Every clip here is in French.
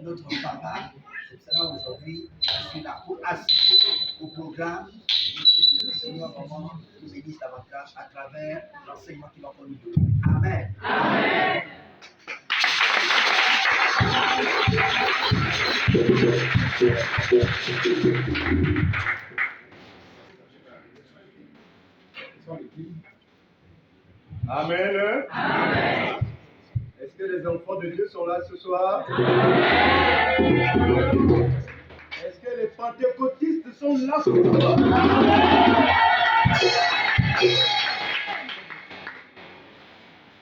notre papa. C'est pour cela aujourd'hui, je suis là pour assister au programme. Que le Seigneur vraiment nous bénisse davantage à travers l'enseignement qu'il va nous donner. Amen. Amen. Amen. Amen. Est-ce que les enfants de Dieu sont là ce soir? Amen. Est-ce que les pentecôtistes sont là ce soir?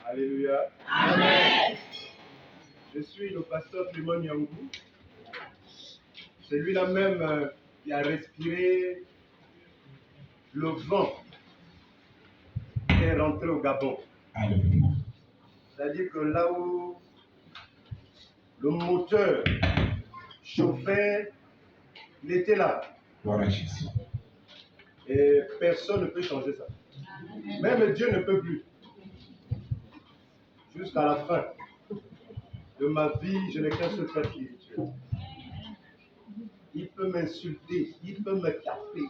Alléluia. Amen. Je suis le pasteur Clément Nyangou. C'est lui-là même qui a respiré le vent qui est rentré au Gabon. C'est-à-dire que là où le moteur chauffait, il était là. Et personne ne peut changer ça. Même Dieu ne peut plus. Jusqu'à la fin de ma vie, je n'ai qu'un seul Père spirituel. Il peut m'insulter, il peut me taper.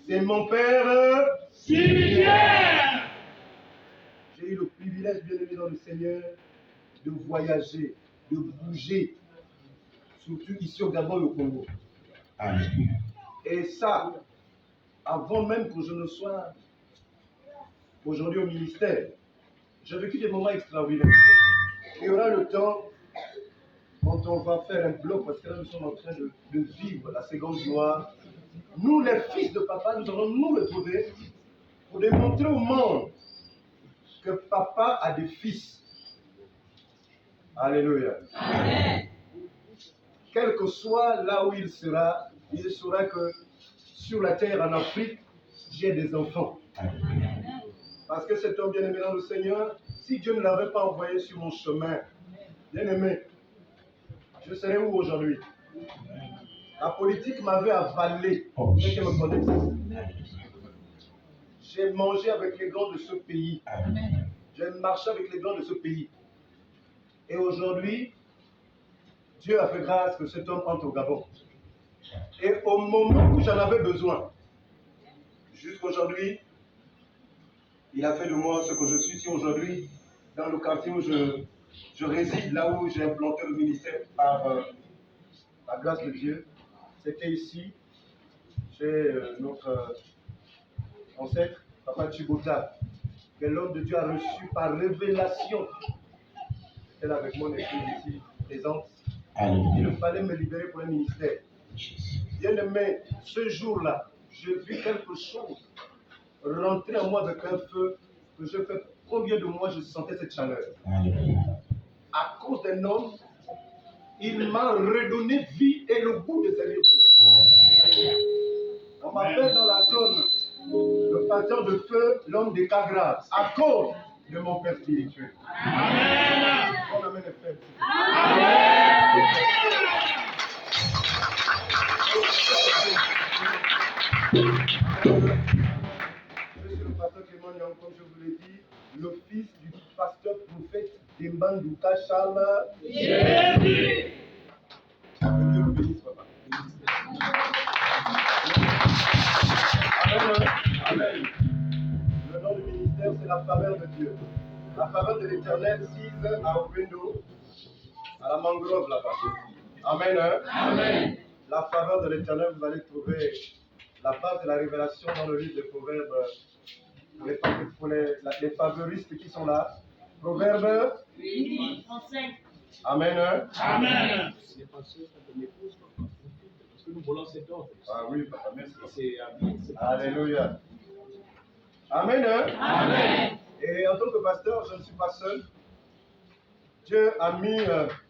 C'est mon Père spirituel. J'ai eu le privilège, bien aimé dans le Seigneur, de voyager, de bouger, surtout ici au Gabon et au Congo. Amen. Et ça, avant même que je ne sois aujourd'hui au ministère, j'ai vécu des moments extraordinaires. Il y aura le temps, quand on va faire un bloc, parce que là nous sommes en train de vivre la seconde gloire, nous les fils de papa, nous allons nous retrouver pour démontrer au monde que papa a des fils. Alléluia. Amen. Quel que soit là où il saura que sur la terre en Afrique, j'ai des enfants. Amen. Parce que cet homme bien-aimé dans le Seigneur, si Dieu ne l'avait pas envoyé sur mon chemin, bien-aimé, je serais où aujourd'hui? La politique m'avait avalé. Ceux qui me connaissent. J'ai mangé avec les grands de ce pays. J'ai marché avec les grands de ce pays. Et aujourd'hui, Dieu a fait grâce que cet homme entre au Gabon. Et au moment où j'en avais besoin, jusqu'aujourd'hui, il a fait de moi ce que je suis ici aujourd'hui, dans le quartier où je réside, là où j'ai implanté le ministère par la grâce de Dieu. C'était ici, chez notre ancêtre, Papa Chibota, que l'homme de Dieu a reçu par révélation. Elle avec mon épouse ici présente. Il fallait me libérer pour un ministère. Bien aimé, ce jour-là, j'ai vu quelque chose rentrer en moi avec un feu que je fais combien de mois je sentais cette chaleur. À cause d'un homme, il m'a redonné vie et le goût de servir Dieu. On m'appelle dans la zone le pasteur de feu, l'homme des cas graves, à cause de mon Père spirituel. Amen. On amène les frères. Amen. Je suis le pasteur Clément Nyangou, comme je vous l'ai dit, le fils du pasteur prophète Dembandouka Charles. Jésus. Que Dieu vous bénisse, papa. Amen. Amen. Le nom du ministère, c'est la faveur de Dieu. La faveur de l'Éternel sise à Oquendo, à la mangrove là-bas. Amen. Amen. La faveur de l'Éternel, vous allez trouver la base de la révélation dans le livre des Proverbes. Pour les favoristes qui sont là. Proverbes 8, 35. Amen. Amen. Parce que nous volons cet ordre. Ah oui, papa, merci. C'est Alléluia. Amen. Amen. Et en tant que pasteur, je ne suis pas seul. Dieu a mis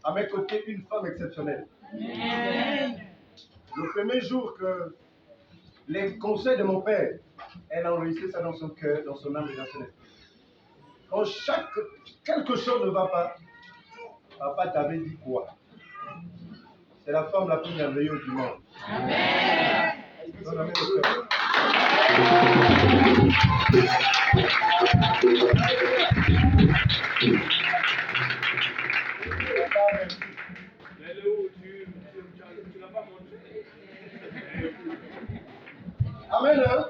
à mes côtés une femme exceptionnelle. Amen. Le premier jour que les conseils de mon père, elle a enregistré ça dans son cœur, dans son âme et dans son esprit. Quand quelque chose ne va pas, papa t'avait dit quoi? C'est la femme la plus merveilleuse du monde. Amen. Amen. Amen. Hein?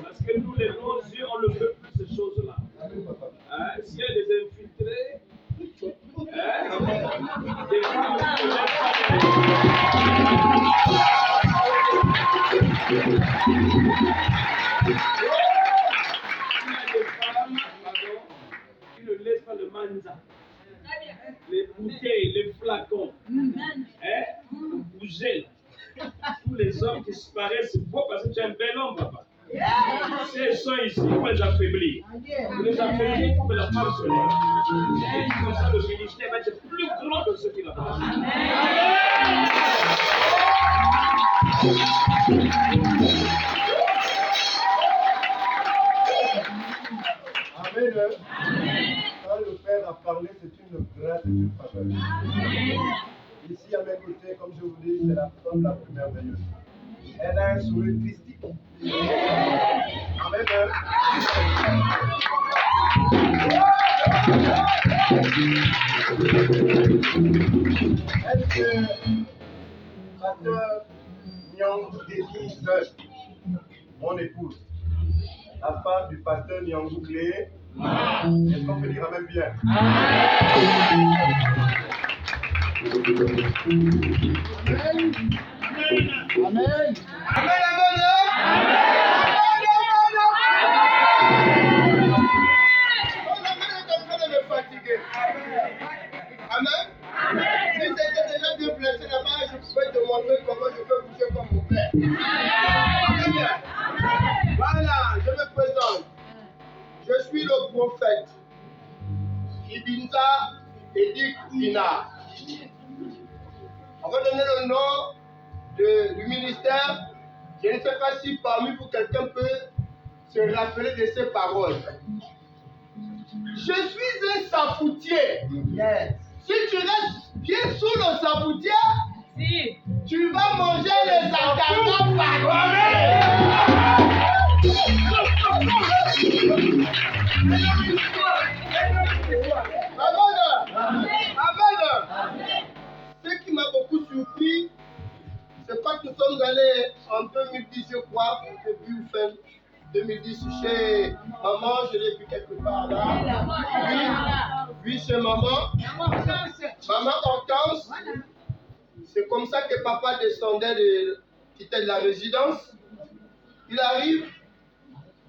Parce que nous, les grands yeux, on ne veut plus ces choses-là. Hein? S'il y a des infiltrés, hein? Des femmes qui ne laissent pas qui ne laissent pas le manza, les bouteilles, les flacons, hein? Bouger. Tous les hommes qui se paraissent beaux parce que tu es un bel homme, papa. Si elles sont ici, il faut les affaiblir. Pour les affaiblir, il faut que la femme se lève. Et comme ça, le ministère va être plus grand que ce qu'il a fait. Amen. Quand le Père a parlé, c'est une grâce et une faveur. Ici à mes côtés, comme je vous dis, c'est la femme la plus merveilleuse. Elle a un sourire christique. Amen. Est-ce que Pasteur Nyang Denise, mon épouse, la femme du pasteur Nyangou Clé, est-ce qu'on peut dire Amen bien? Amen. Amen. Amen. Si c'était déjà bien placé là-bas, je pouvais te montrer comment je peux bouger comme mon père. Amen. Voilà, je me présente. Je suis le prophète Ibinza Edik Dina. On va donner le nom du ministère. Je ne sais pas si parmi vous quelqu'un peut se rappeler de ces paroles. Je suis un sapoutier. Yes. Si tu restes bien sous le sapoutier, tu vas manger les acarats par Amen. Ce qui m'a beaucoup surpris, c'est pas que nous sommes allés en 2010, je crois, début fin 2010 chez maman, je l'ai vu quelque part là. Oui, chez maman. Maman Hortense. C'est comme ça que papa descendait, quittait de la résidence. Il arrive,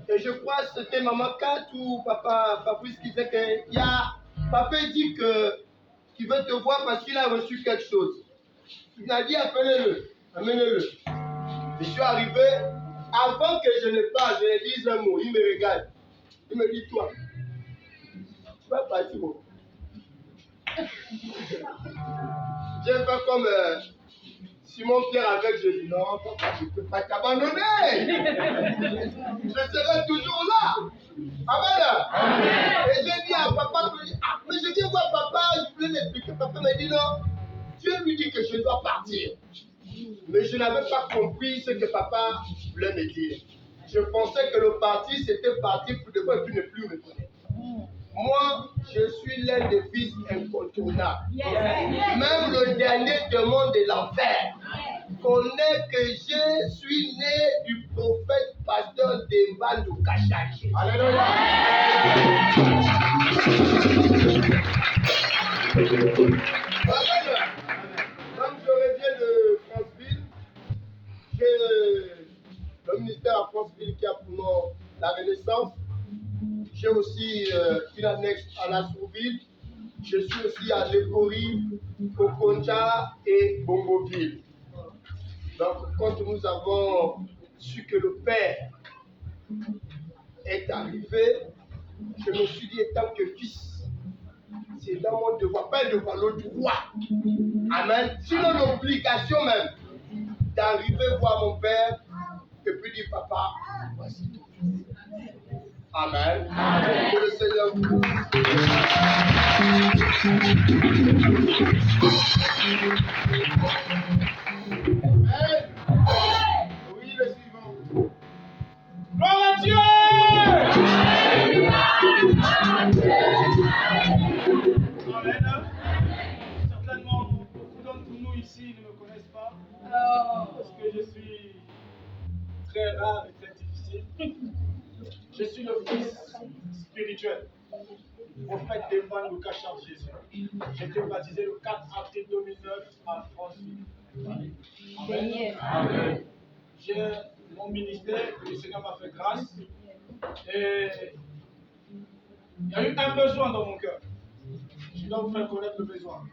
et je crois que c'était maman 4 ou papa Fabrice qui disait que papa dit qu'il veut te voir parce qu'il a reçu quelque chose. Il a dit appelez-le, amenez-le. Je suis arrivé, avant que je ne parle, je lui dise un mot, il me regarde. Il me dit toi, tu vas partir où? J'ai fait comme Simon Pierre avec, je dis non, papa, je ne peux pas t'abandonner. Je serai toujours là. Amen. Et j'ai dit à papa, mais je viens voir papa, je voulais l'expliquer. Papa m'a dit non, Dieu lui dit que je dois partir. Mais je n'avais pas compris ce que papa voulait me dire. Je pensais que le parti, c'était parti pour de quoi tu ne plus me connaître. Moi, je suis l'un des fils incontournables. Même le dernier démon de l'enfer connaît que je suis né du prophète pasteur Dembandou Kachachi. Alléluia. Comme je reviens de Franceville, j'ai le ministère à Franceville qui a pour nom la Renaissance. J'ai aussi une annexe à la Sourville. Je suis aussi à Lekori, Kokonja et Bongoville. Donc, quand nous avons su que le Père est arrivé, je me suis dit, étant que fils, c'est dans mon devoir, pas le devoir, le droit. Amen. Sinon, l'obligation même d'arriver voir mon Père et puis dire, papa, voici ton fils. Amen. Amen. Que le Seigneur vous. Amen. Oui, le suivant. Gloire à Dieu. Amen. Certainement, beaucoup d'entre nous ici ne me connaissent pas. Parce que je suis très rare et très difficile. Je suis le fils spirituel du prophète Demba Lucas Charles Jésus. J'ai été baptisé le 4 avril 2009 à Franceville. Amen. Amen. J'ai mon ministère, que le Seigneur m'a fait grâce. Et il y a eu un besoin dans mon cœur. Je dois vous faire connaître le besoin.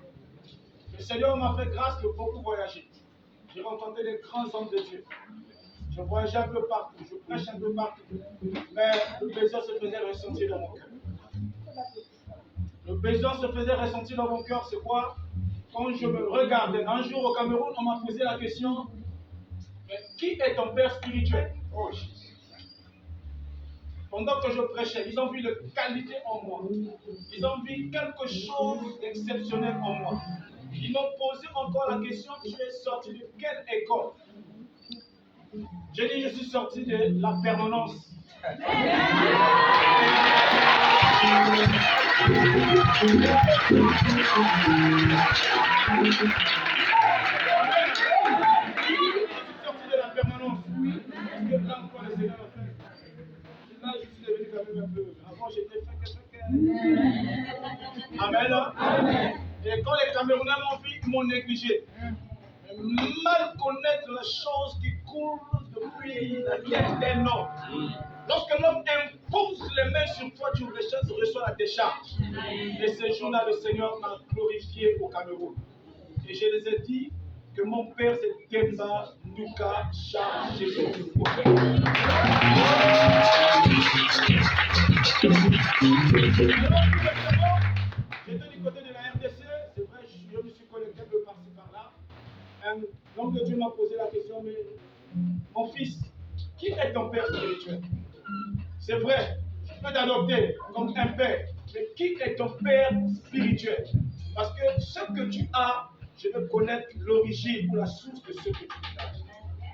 Le Seigneur m'a fait grâce de beaucoup voyager. J'ai rencontré des grands hommes de Dieu. Je voyageais un peu partout, je prêche un peu partout. Mais le besoin se faisait ressentir dans mon cœur. Le besoin se faisait ressentir dans mon cœur, c'est quoi? Quand je me regardais, un jour au Cameroun, on m'a posé la question, mais qui est ton père spirituel? Oh, pendant que je prêchais, ils ont vu les qualités en moi. Ils ont vu quelque chose d'exceptionnel en moi. Ils m'ont posé encore la question, tu es sorti de quelle école? J'ai dit, je suis sorti de la permanence. Amen. Et quand les Camerounais m'ont vu, ils m'ont négligé. Mal connaître les choses qui coulent depuis la tête d'un homme. Lorsque l'homme impose les mains sur toi, tu reçois la décharge. Et ce jour-là, le Seigneur m'a glorifié au Cameroun. Et je les ai dit que mon père, c'est Demba Lucas Charles Jésus. J'étais du côté de la RDC, c'est vrai, je me suis connecté un peu par-ci par-là. L'homme de Dieu m'a posé la question, mais mon fils, qui est ton père spirituel? C'est vrai, je peux t'adopter comme un père, mais qui est ton père spirituel? Parce que ce que tu as, je veux connaître l'origine ou la source de ce que tu as.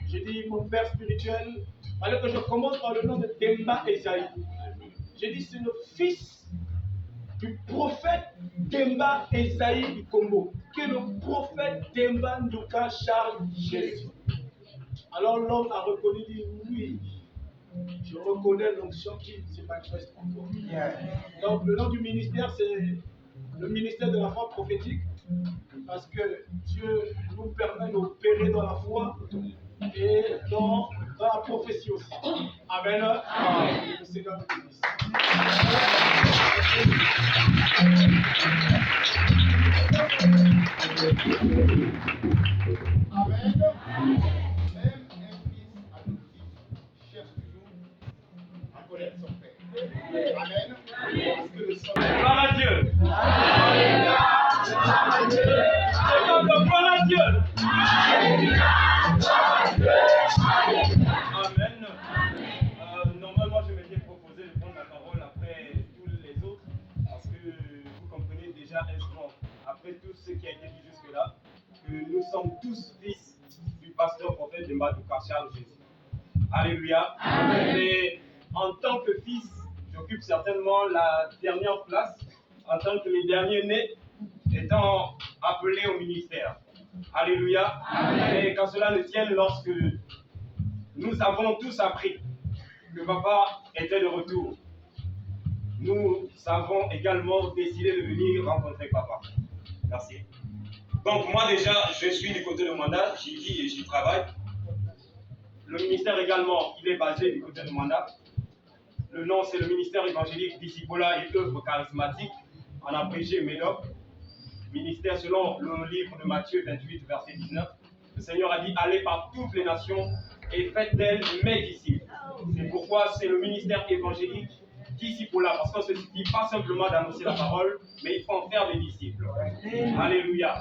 J'ai dit, mon père spirituel, alors que je commence par le nom de Demba Esaïe. J'ai dit, c'est le fils du prophète Demba Esaïe du Congo, qui est le prophète Demba Lucas Charles Jésus. Alors l'homme a reconnu, dit oui, je reconnais l'onction qui se manifeste en toi. Donc le nom du ministère, c'est le ministère de la foi prophétique, parce que Dieu nous permet d'opérer dans la foi et dans la prophétie aussi. Amen. Amen. Le Seigneur nous bénisse. Amen. Même un fils adoptif cherche toujours à connaître son père. Amen. Parce que le sang. Gloire à Dieu. Gloire à Dieu. Amen. Normalement, je m'étais proposé de prendre la parole après tous les autres, parce que vous comprenez déjà aisément, après tout ce qui a été dit jusque-là, que nous sommes tous fils du pasteur prophète de Lucas Charles Jésus. Alléluia. Amen. Et en tant que fils, j'occupe certainement la dernière place, en tant que les derniers nés, étant appelés au ministère. Alléluia. Amen. Et quand cela ne tienne, lorsque nous avons tous appris que papa était de retour, nous avons également décidé de venir rencontrer papa. Merci. Donc moi déjà, je suis du côté de Mandat, j'y vis et j'y travaille. Le ministère également, il est basé du côté de Mandat. Le nom, c'est le ministère évangélique Discipola et œuvre charismatique, en abrégé MEDOC. Ministère selon le livre de Matthieu 28, verset 19. Le Seigneur a dit, allez par toutes les nations et faites d'elles mes disciples. C'est pourquoi c'est le ministère évangélique Discipola, parce qu'on ne se suffit pas simplement d'annoncer la parole, mais il faut en faire des disciples. Alléluia.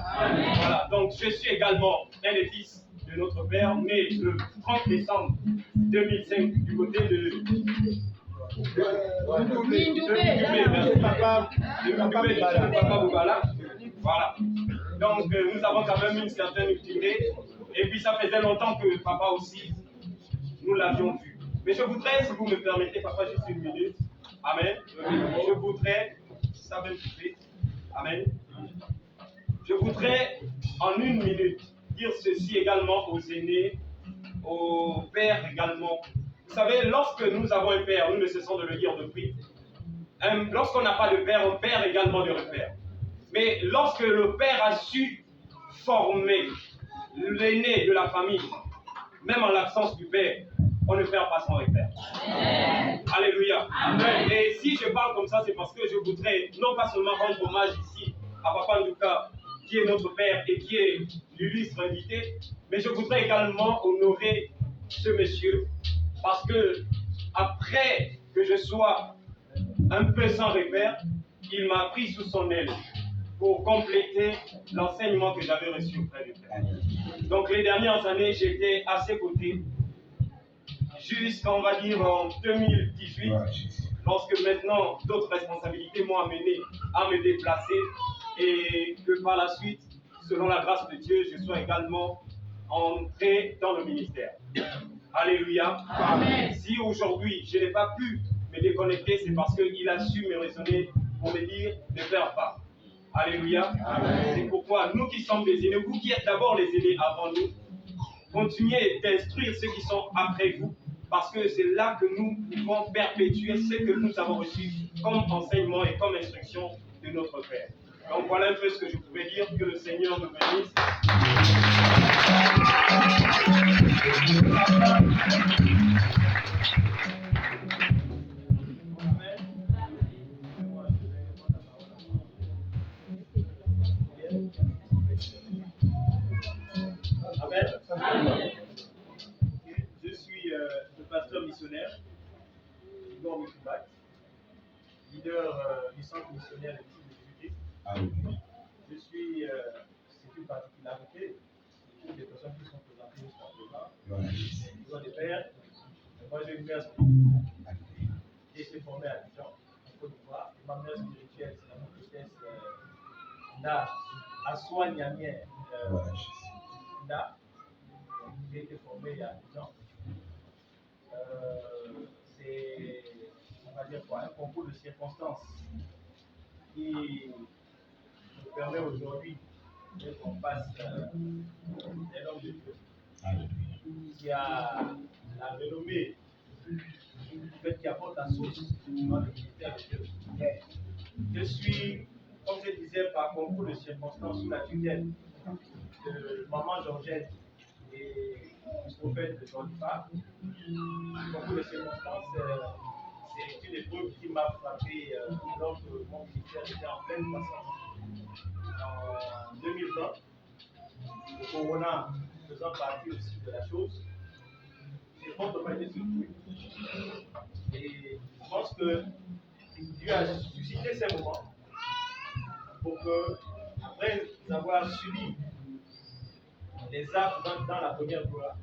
Voilà, donc je suis également un des fils de notre Père, né le 30 décembre 2005 du côté de Papa Boubala. Voilà. Donc nous avons quand même une certaine utilité. Et puis ça faisait longtemps que papa aussi, nous l'avions vu. Mais je voudrais, si vous me permettez, papa, juste une minute. Amen. Je voudrais, ça va me couper. Amen. Je voudrais en une minute dire ceci également aux aînés au Père également. Vous savez, lorsque nous avons un Père, nous ne cessons de le dire depuis, lorsqu'on n'a pas de Père, on perd également de repères. Mais lorsque le Père a su former l'aîné de la famille, même en l'absence du Père, on ne perd pas son repère. Alléluia. Amen. Et si je parle comme ça, c'est parce que je voudrais non pas seulement rendre hommage ici à Papa Ndouka, qui est notre Père et qui est l'illustre invité, mais je voudrais également honorer ce monsieur, parce que après que je sois un peu sans repère, il m'a pris sous son aile pour compléter l'enseignement que j'avais reçu auprès du Père. Donc les dernières années, j'étais à ses côtés, jusqu'en, va dire, en 2018, lorsque maintenant d'autres responsabilités m'ont amené à me déplacer et que par la suite, selon la grâce de Dieu, je sois également entré dans le ministère. Alléluia. Amen. Si aujourd'hui je n'ai pas pu me déconnecter, c'est parce qu'il a su me raisonner pour me dire de faire pas. Alléluia. Amen. C'est pourquoi nous qui sommes les aînés, vous qui êtes d'abord les aînés avant nous, continuez d'instruire ceux qui sont après vous, parce que c'est là que nous pouvons perpétuer ce que nous avons reçu comme enseignement et comme instruction de notre Père. Donc voilà un peu ce que je pouvais dire. Que le Seigneur nous bénisse. Amen. Je suis le pasteur missionnaire, Igor Mikibat, leader du centre missionnaire de Jésus-Christ. Je suis, c'est une particularité, toutes les personnes qui sont présentées jusqu'à présent, ils ont des pères, moi j'ai une mère spirituelle, et je suis formé à Dijon, en Côte d'Ivoire, et ma mère spirituelle, c'est la prophétesse Nda Aswa Niamier Nda. J'ai été formé il y a 10 ans. C'est, on va dire quoi, un concours de circonstances qui nous permet aujourd'hui qu'on passe un homme de Dieu qui a la renommée, qui apporte la source dans le ministère de Dieu. Je suis, comme je disais, par concours de circonstances sous la tutelle de maman Georgette et du prophète de Jean-Luc. Beaucoup de circonstances, c'est une épreuve qui m'a frappé lors que mon ministère était en pleine croissance. En 2020, le corona faisant partie aussi de la chose, j'ai fortement été surpris. Et je pense que Dieu a suscité ces moments pour que, après avoir subi les actes dans la première gloire,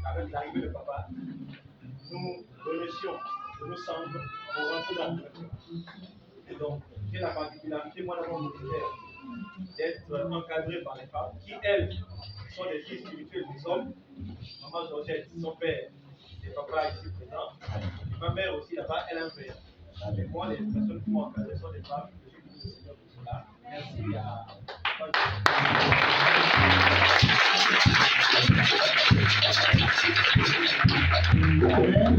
avec l'arrivée de papa, nous remercions de nos cendres pour rentrer dans le cœur. Et donc, j'ai la particularité, moi, dans mon ministère, d'être encadré par les femmes qui, elles, sont des filles spirituelles des hommes. Maman Georgette, son père, et papa ici présent. Et ma mère aussi là-bas, elle a un père. Et moi, les personnes qui m'ont encadré sont des femmes. Je suis le Seigneur pour cela. Merci à Amen.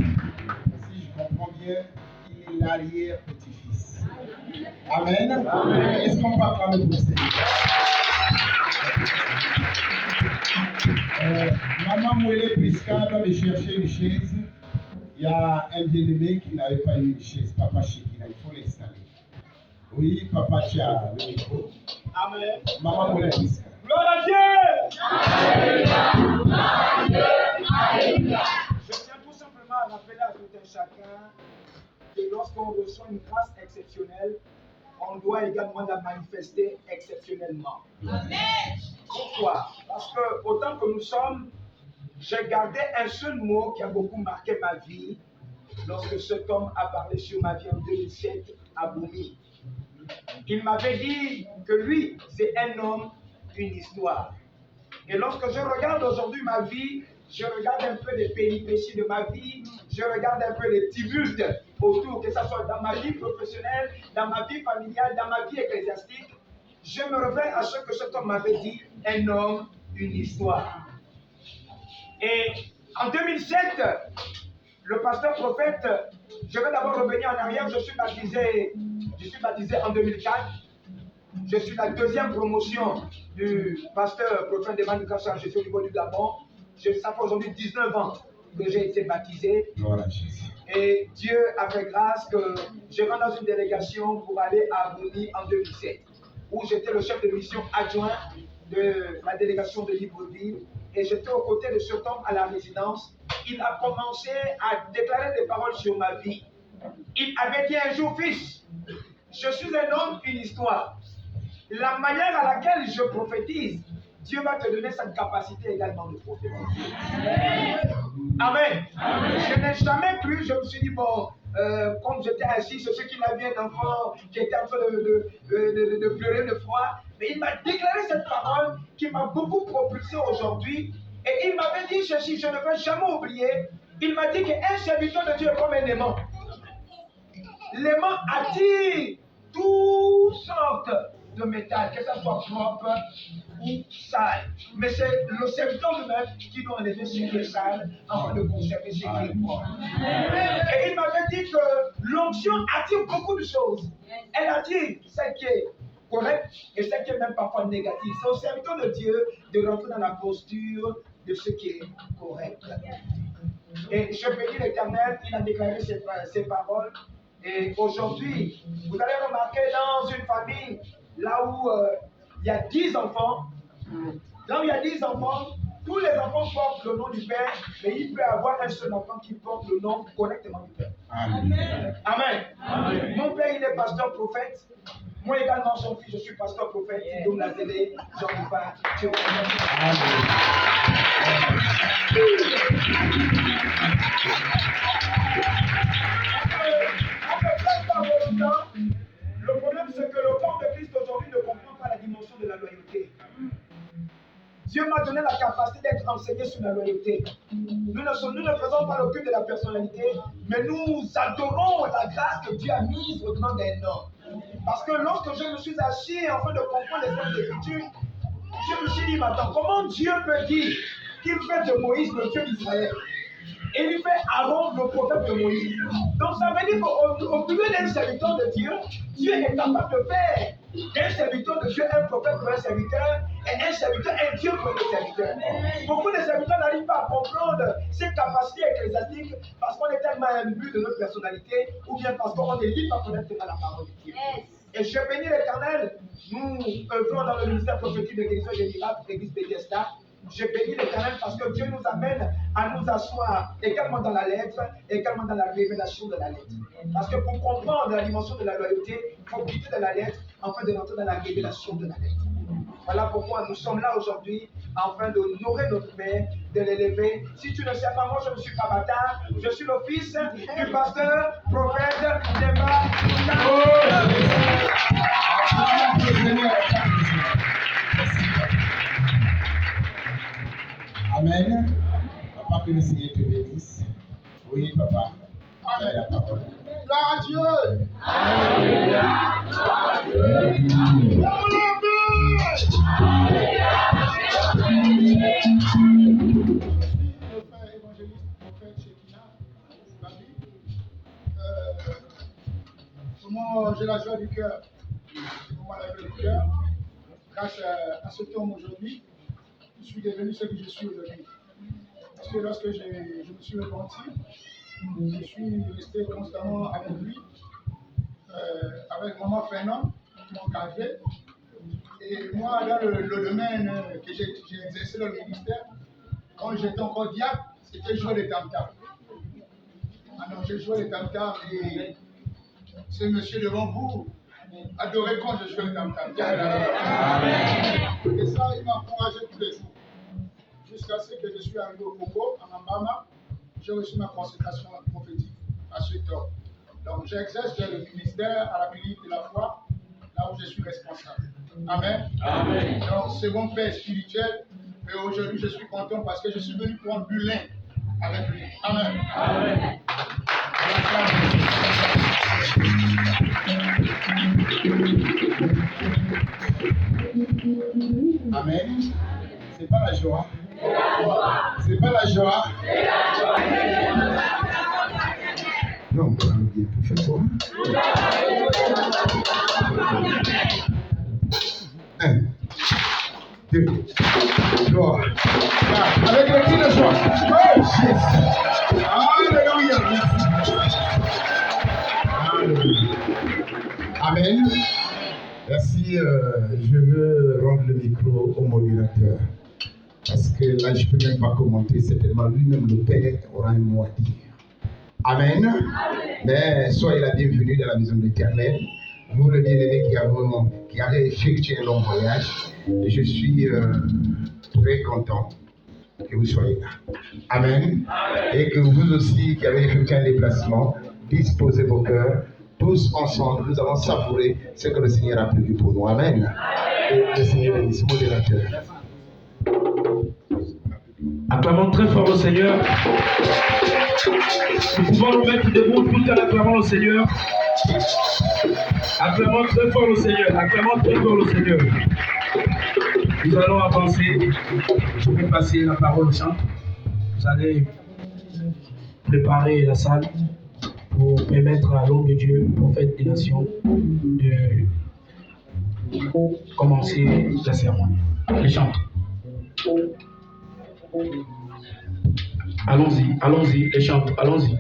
Si je comprends bien, il est l'arrière-petit-fils. Amen. Amen. Est-ce qu'on va parler pour le Seigneur? Maman Mouélé Prisca doit me chercher une chaise. Il y a un bien-aimé qui n'avait pas eu une chaise. Papa Chekina, il faut l'installer. Oui, papa, tu as le micro. Amen. Maman Mouélé Prisca. Gloire à Dieu! Alléluia! Alléluia! Je tiens tout simplement à rappeler à tout un chacun que lorsqu'on reçoit une grâce exceptionnelle, on doit également la manifester exceptionnellement. Amen. Pourquoi? Parce que autant que nous sommes, j'ai gardé un seul mot qui a beaucoup marqué ma vie lorsque cet homme a parlé sur ma vie en 2007 à Boumi. Il m'avait dit que lui, c'est un homme, une histoire. Et lorsque je regarde aujourd'hui ma vie, je regarde un peu les péripéties de ma vie, je regarde un peu les tumultes autour, que ce soit dans ma vie professionnelle, dans ma vie familiale, dans ma vie ecclésiastique, je me réfère à ce que cet homme m'avait dit, un homme, une histoire. Et En 2007, le pasteur prophète, je vais d'abord revenir en arrière, je suis baptisé en 2004. Je suis la deuxième promotion du pasteur prophète de Mandikassa, je suis au niveau du Gabon. Ça fait aujourd'hui 19 ans que j'ai été baptisé. Et Dieu a fait grâce que je rentre dans une délégation pour aller à Boni en 2007, où j'étais le chef de mission adjoint de la délégation de Libreville. Et j'étais aux côtés de cet homme à la résidence. Il a commencé à déclarer des paroles sur ma vie. Il avait dit un jour, fils, je suis un homme, une histoire. La manière à laquelle je prophétise, Dieu va te donner cette capacité également de prophétiser. Amen. Je n'ai jamais cru, je me suis dit, bon, comme j'étais assis, c'est ce qu'il avait un enfant qui était en train de pleurer de froid. Mais il m'a déclaré cette parole qui m'a beaucoup propulsé aujourd'hui. Et il m'avait dit ceci, je ne vais jamais oublier. Il m'a dit qu'un serviteur de Dieu est comme un aimant. L'aimant attire toutes sortes de métal, que ça soit propre ou sale. Mais c'est le serviteur lui-même qui doit enlever ce qui est sale afin de conserver ce qui est propre. Et il m'avait dit que l'onction attire beaucoup de choses. Elle attire celle qui est correcte et celle qui est même parfois négative. C'est au serviteur de Dieu de rentrer dans la posture de ce qui est correct. Et je bénis l'Éternel, il a déclaré ces paroles. Et aujourd'hui, vous allez remarquer dans une famille, là où il y a 10 enfants, tous les enfants portent le nom du Père, mais il peut y avoir un seul enfant qui porte le nom correctement du Père. Amen. Amen. Amen. Mon père, il est pasteur prophète. Moi également, son fils, je suis pasteur prophète. Donc la télé, j'en ai pas. Le problème, c'est que le corps de Christ aujourd'hui ne comprend pas la dimension de la loyauté. Dieu m'a donné la capacité d'être enseigné sur la loyauté. Nous ne faisons pas le culte de la personnalité, mais nous adorons la grâce que Dieu a mise au nom d'un homme. Parce que lorsque je me suis assis en train de comprendre les Saintes Écritures, je me suis dit, maintenant, comment Dieu peut dire qu'il fait de Moïse le Dieu d'Israël? Et il fait Aaron le prophète de Moïse. Donc ça veut dire qu'au milieu d'un serviteur de Dieu, Dieu est capable de faire d'un serviteur de Dieu un prophète pour un serviteur et un serviteur un Dieu pour un serviteur. Beaucoup de serviteurs n'arrivent pas à comprendre ces capacités ecclésiastiques parce qu'on est tellement imbu de notre personnalité ou bien parce qu'on est libre à connaître la parole de Dieu. Et je bénis l'Éternel. Nous œuvrons dans le ministère prophétique de guérison des miracles, l'église Bethesda. Je bénis l'Éternel parce que Dieu nous amène à nous asseoir également dans la lettre, également dans la révélation de la lettre. Parce que pour comprendre la dimension de la loyauté, il faut quitter de la lettre afin de rentrer dans la révélation de la lettre. Voilà pourquoi nous sommes là aujourd'hui, afin d'honorer notre Père, de l'élever. Si tu ne sais pas, moi je ne suis pas bâtard, je suis le fils du pasteur, prophète, débat. Amen. Papa, que le Seigneur te bénisse. Oui, papa. Amen. La parole. Gloire à Dieu. Alléluia. Comment j'ai la joie du cœur. Comment la joie du cœur. Grâce à ce temps aujourd'hui, je suis devenu ce que je suis aujourd'hui. Parce que lorsque je me suis repenti, je suis resté constamment avec lui, avec maman Fernand, qui m'ont cadré. Et moi, dans le domaine que j'ai exercé dans le ministère, quand j'étais encore diable, c'était jouer les tam-tams. Alors j'ai joué les tam-tams et ce monsieur devant vous adorait quand je jouais les tam-tams. Et ça, il m'a encouragé tous les jours. Jusqu'à ce que je suis arrivé au Congo, à Mambama, j'ai reçu ma consécration prophétique à ce temps. Donc j'exerce le ministère à la clinique de la foi, là où je suis responsable. Amen. Amen. Donc c'est mon père spirituel, et aujourd'hui je suis content parce que je suis venu prendre du lin avec lui. Amen. Amen. Amen. C'est pas la joie. C'est pas la joie. Non, bien, fais-toi. 1, 2, 3, 4. Avec le cri de joie. Oh, Jésus. Alléluia. Amen. Merci. Je veux rendre le micro au modérateur. Parce que là, je ne peux même pas commenter. Certainement, lui-même, le Père, aura un mot à dire. Amen. Mais soyez la bienvenue dans la maison de l'Éternel. Vous, le bien-aimé qui avez effectué un long voyage, je suis très content que vous soyez là. Amen. Et que vous aussi qui avez effectué un déplacement, disposez vos cœurs. Tous ensemble, nous allons savourer ce que le Seigneur a prévu pour nous. Amen. Et le Seigneur bénisse, modérateur. Acclamons très fort le Seigneur. Nous pouvons nous mettre debout tout en acclamant le Seigneur. Acclamons très fort le Seigneur. Acclamons très fort le Seigneur. Nous allons avancer. Je vais passer la parole au chant. Vous allez préparer la salle pour permettre à l'homme de Dieu, prophète des nations, de commencer la cérémonie. Les chants. Allons-y, allons-y, les chants, allons-y.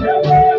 Thank you.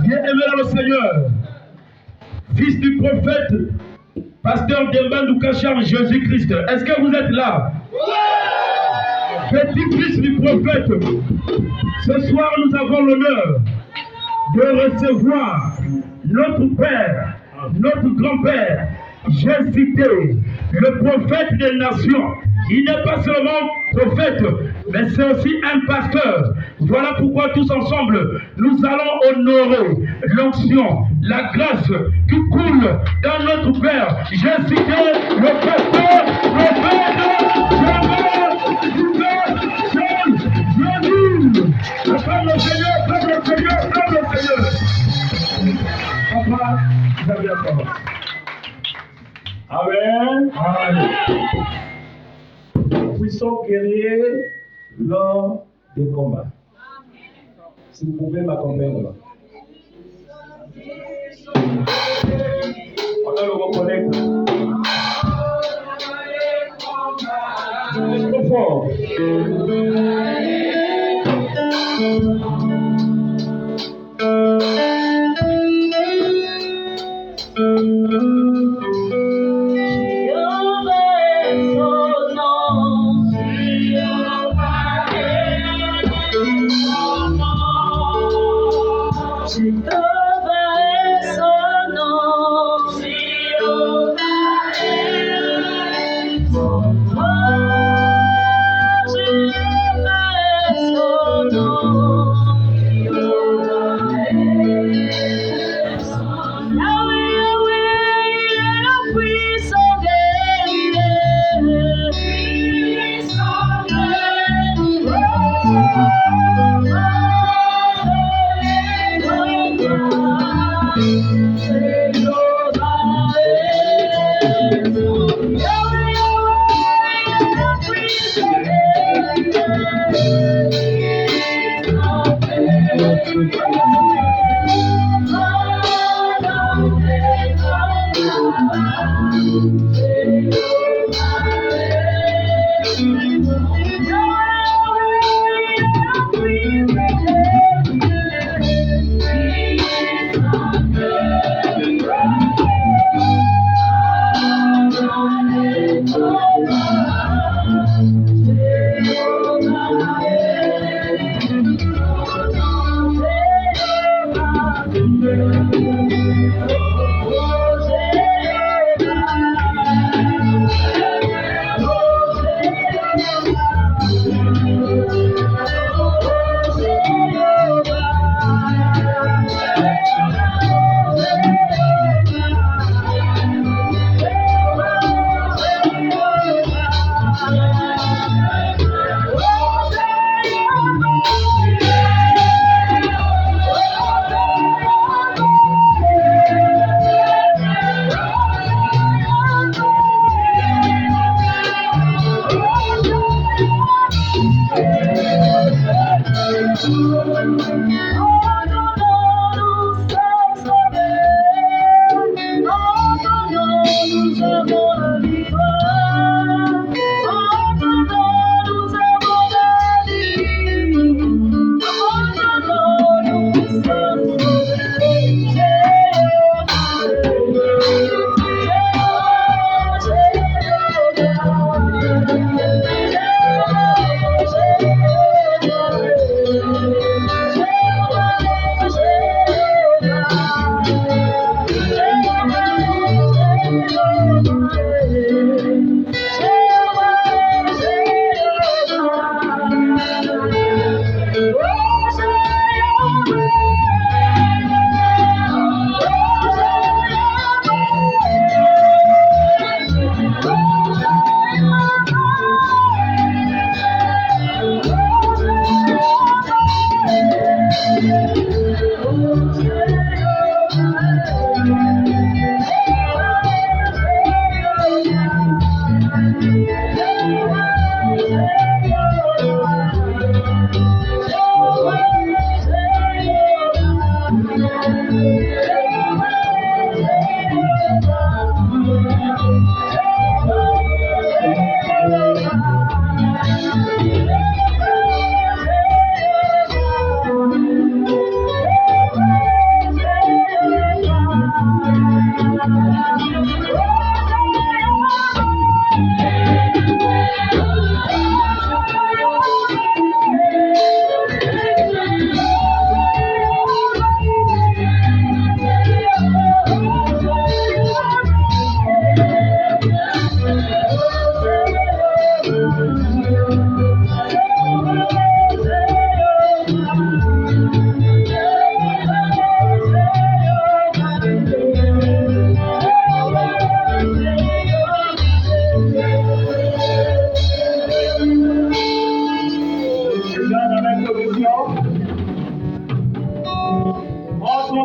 Bien-aimé dans le Seigneur, fils du prophète, pasteur Dembandou Kachar Jésus-Christ, est-ce que vous êtes là? Petit fils du prophète, ce soir nous avons l'honneur de recevoir notre père, notre grand-père. J'ai cité le prophète des nations. Il n'est pas seulement prophète, mais c'est aussi un pasteur. Voilà pourquoi tous ensemble, nous allons honorer l'onction, la grâce qui coule dans notre Père. J'ai cité le pasteur, Acclame le Seigneur, acclame le Seigneur, acclame le Seigneur. Papa, vous avez la parole. Amen. Amen. Puissants guerriers lors des combats. Si vous pouvez m'accompagner. On va le reconnecter. C'est trop fort.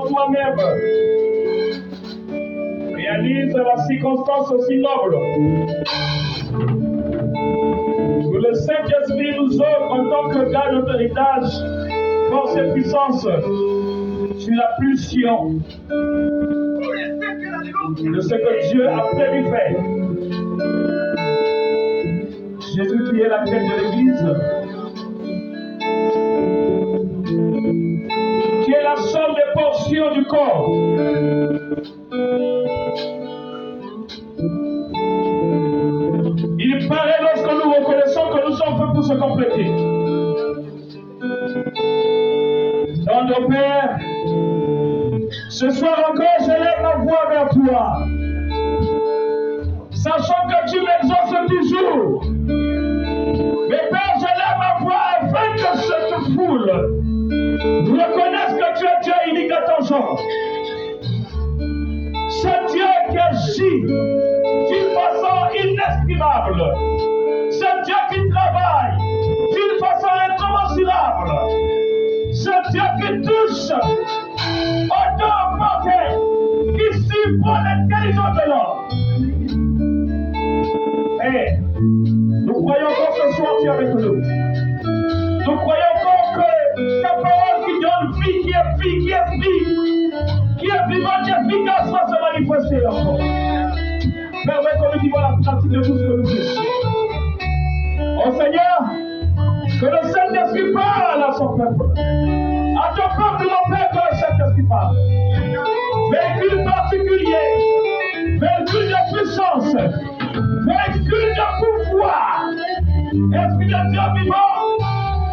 toi-même. Réalise la circonstance aussi noble que le Saint-Esprit nous offre en tant que gage de notre héritage, force et puissance sur la pulsion de ce que Dieu a prévu faire. Jésus qui est la tête de l'Église, qui est la somme des portions du corps. Il paraît lorsque nous reconnaissons que nous sommes faits pour se compléter. Notre Père, ce soir encore, j'élève ma voix vers toi, sachant que tu m'exauces toujours. Mais Père, j'élève ma voix afin que cette foule reconnaisse que tu es Dieu unique à ton genre. Ce Dieu qui agit d'une façon inestimable. Ce Dieu qui travaille d'une façon incommensurable. Ce Dieu qui touche au dos manqué, qui supporte l'intelligence de l'homme. Et nous croyons encore ce soir tu es avec nous. Nous croyons encore que ta parole qui donne vie, qui est vie, qui est vie, qui est vivante, qui est efficace, va se manifester encore. Permets que nous vivons la pratique de tout ce que nous faisons. Oh Seigneur, que le Saint-Esprit parle à son peuple. À ton peuple, mon Père, que le Saint-Esprit parle. Véhicule particulier, véhicule de puissance, véhicule de pouvoir. Esprit de Dieu vivant,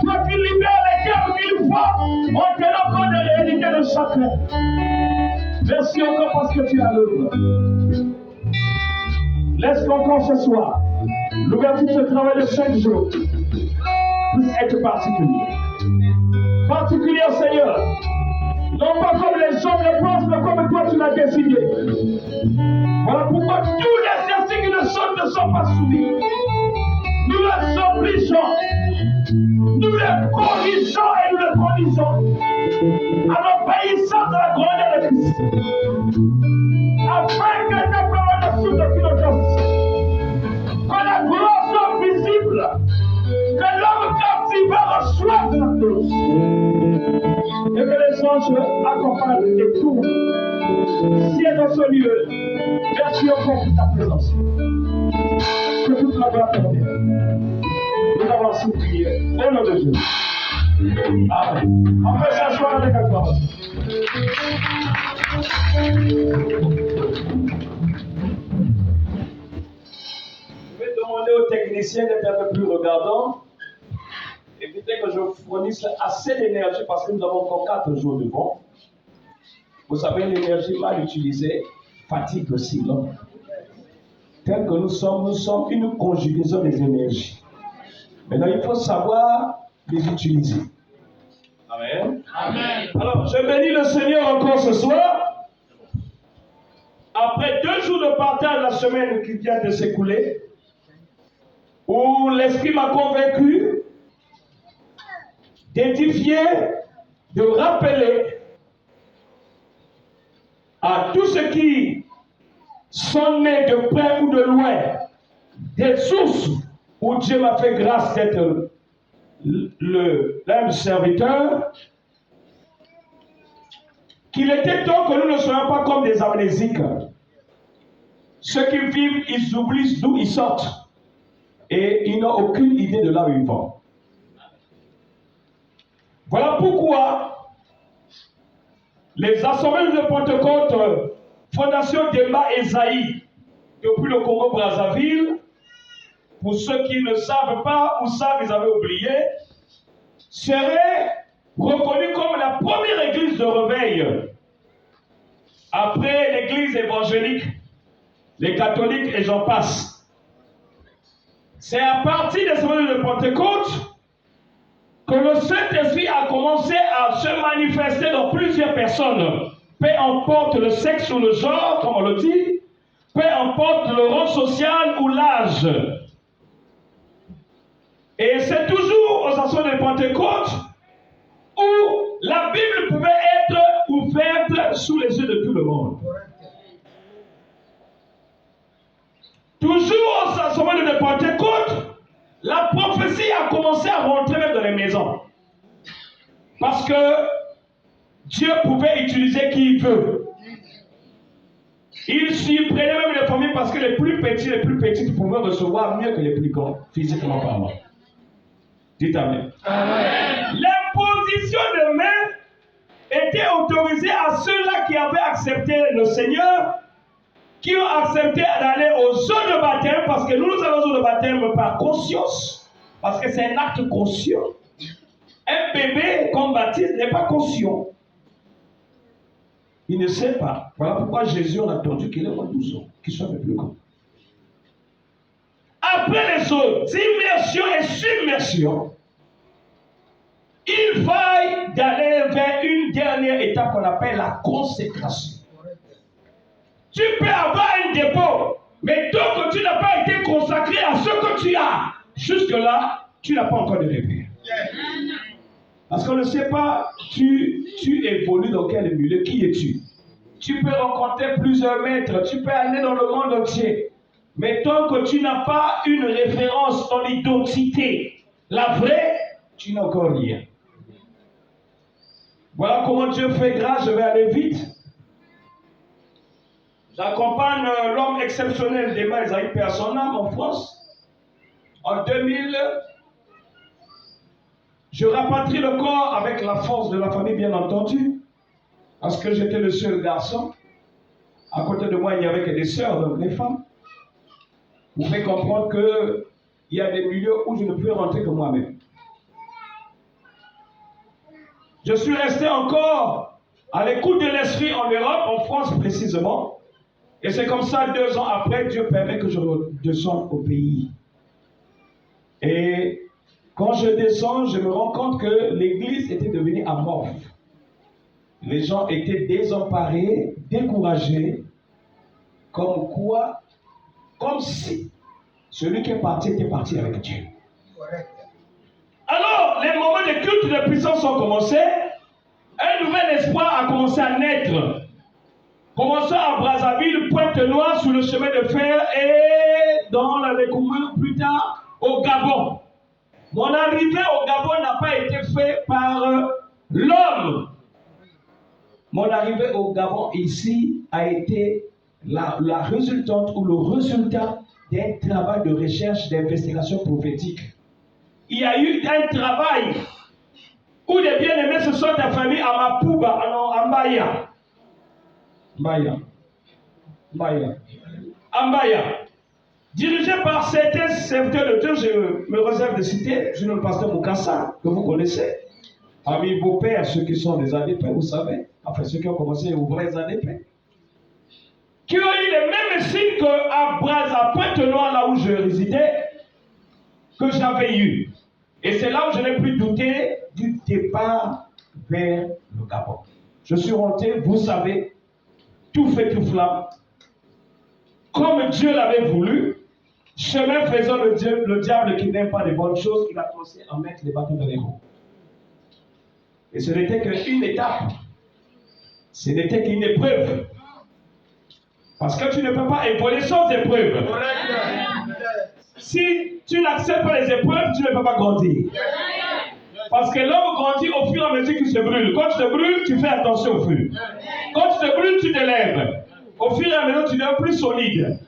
toi qui libères les cœurs qu'il faut, en tenant compte des réalités de chacun. Merci encore parce que tu as l'œuvre. Laisse qu'encore ce soir, l'ouverture de ce travail de 5 jours puisse être particulier. Particulier, Seigneur. Non pas comme les gens le pensent, mais comme toi tu l'as décidé. Voilà pourquoi tous les exercices qui ne sont pas soumis. Nous les obligeons, nous les corrigeons et nous les conduisons à l'obéissance de la grandeur de Christ. Afin que ta parole ne souffre aucune audience. Que la gloire soit visible. Que l'homme captivé reçoive sa dose. Et que les anges accompagnent et tournent. Si est dans ce lieu, merci encore pour ta présence. Que toute la gloire te revienne. Nous avons ainsi prié au nom de Dieu. Amen. On peut s'asseoir avec acclamation. Je vais demander aux techniciens d'être un peu plus regardants. Évitez que je fournisse assez d'énergie parce que nous avons encore 4 jours devant. Vous savez, l'énergie mal utilisée fatigue aussi l'homme. Tel que nous sommes une conjugaison des énergies. Maintenant, il faut savoir les utiliser. Amen. Amen. Alors, je bénis le Seigneur encore ce soir. Après 2 jours de partage la semaine qui vient de s'écouler, où l'Esprit m'a convaincu d'édifier, de rappeler à tous ceux qui sont nés de près ou de loin des sources où Dieu m'a fait grâce d'être l'un serviteur, qu'il était temps que nous ne soyons pas comme des amnésiques. Ceux qui vivent, ils oublient d'où ils sortent et ils n'ont aucune idée de là où ils vont. Voilà pourquoi les assemblées de Pentecôte, Fondation Demba Esaïe, depuis le Congo-Brazzaville, pour ceux qui ne savent pas ou savent, ils avaient oublié, serait reconnue comme la première église de réveil après l'église évangélique, les catholiques et j'en passe. C'est à partir des semaines de Pentecôte que le Saint-Esprit a commencé à se manifester dans plusieurs personnes, peu importe le sexe ou le genre, comme on le dit, peu importe le rang social ou l'âge. Et c'est toujours aux assemblées de Pentecôte où la Bible pouvait être ouverte sous les yeux de tout le monde. Toujours aux assemblées de Pentecôte, la prophétie a commencé à rentrer même dans les maisons. Parce que Dieu pouvait utiliser qui il veut. Il surprenait même les familles parce que les plus petites pouvaient recevoir mieux que les plus grands, physiquement parlant. Dites Amen. L'imposition de main était autorisée à ceux-là qui avaient accepté le Seigneur, qui ont accepté d'aller aux eaux de baptême, parce que nous allons aux eaux de baptême par conscience, parce que c'est un acte conscient. Un bébé qu'on baptise n'est pas conscient. Il ne sait pas. Voilà pourquoi Jésus, on a attendu qu'il ait 12 ans, qu'il soit un peu plus grand. Après les eaux d'immersion et submersion, il faille d'aller vers une dernière étape qu'on appelle la consécration. Tu peux avoir un dépôt, mais tant que tu n'as pas été consacré à ce que tu as, jusque-là, tu n'as pas encore de repère. Parce qu'on ne sait pas, tu évolues dans quel milieu, qui es-tu? Tu peux rencontrer plusieurs maîtres, tu peux aller dans le monde entier. Mais tant que tu n'as pas une référence, ton identité, la vraie, tu n'as encore rien. Voilà comment Dieu fait grâce, je vais aller vite. J'accompagne l'homme exceptionnel d'Emma Esaïe Père son âme en France. En 2000, je rapatrie le corps avec la force de la famille, bien entendu, parce que j'étais le seul garçon. À côté de moi, il n'y avait que des sœurs, donc des femmes. Vous pouvez comprendre qu'il y a des milieux où je ne peux rentrer que moi-même. Je suis resté encore à l'écoute de l'esprit en Europe, en France précisément. Et c'est comme ça, 2 ans après, Dieu permet que je redescende au pays. Et quand je descends, je me rends compte que l'église était devenue amorphe. Les gens étaient désemparés, découragés, comme si celui qui est parti était parti avec Dieu. Alors, les moments de culte de puissance ont commencé. Un nouvel espoir a commencé à naître. Commençons à Brazzaville, Pointe-Noire, sur le chemin de fer et dans la découverte plus tard au Gabon. Mon arrivée au Gabon n'a pas été faite par l'homme. Mon arrivée au Gabon ici a été la résultante ou le résultat d'un travail de recherche, d'investigation prophétique. Il y a eu un travail où les bien-aimés se sont affamés à Mapouba, à Mbaya. Mbaya. Dirigé par certains serviteurs de Dieu, je me réserve de citer, je le pasteur Moukassa, que vous connaissez. Parmi vos pères, ceux qui sont des ADP, vous savez, enfin ceux qui ont commencé aux vrais ADP, qui ont eu les mêmes signes qu'à Pointe-Noire, là où je résidais, que j'avais eu. Et c'est là où je n'ai plus douté du départ vers le Gabon. Je suis rentré, vous savez, tout fait tout flamme. Comme Dieu l'avait voulu, chemin faisant le diable qui n'aime pas les bonnes choses, il a commencé à mettre les bâtons dans les roues. Et ce n'était qu'une étape. Ce n'était qu'une épreuve. Parce que tu ne peux pas évoluer sans épreuve. Si tu n'acceptes pas les épreuves, tu ne peux pas grandir. Parce que l'homme grandit au fur et à mesure qu'il se brûle. Quand tu te brûles, tu fais attention au feu. Quand tu te brûles, tu te lèves. Au fur et à mesure, tu deviens plus solide.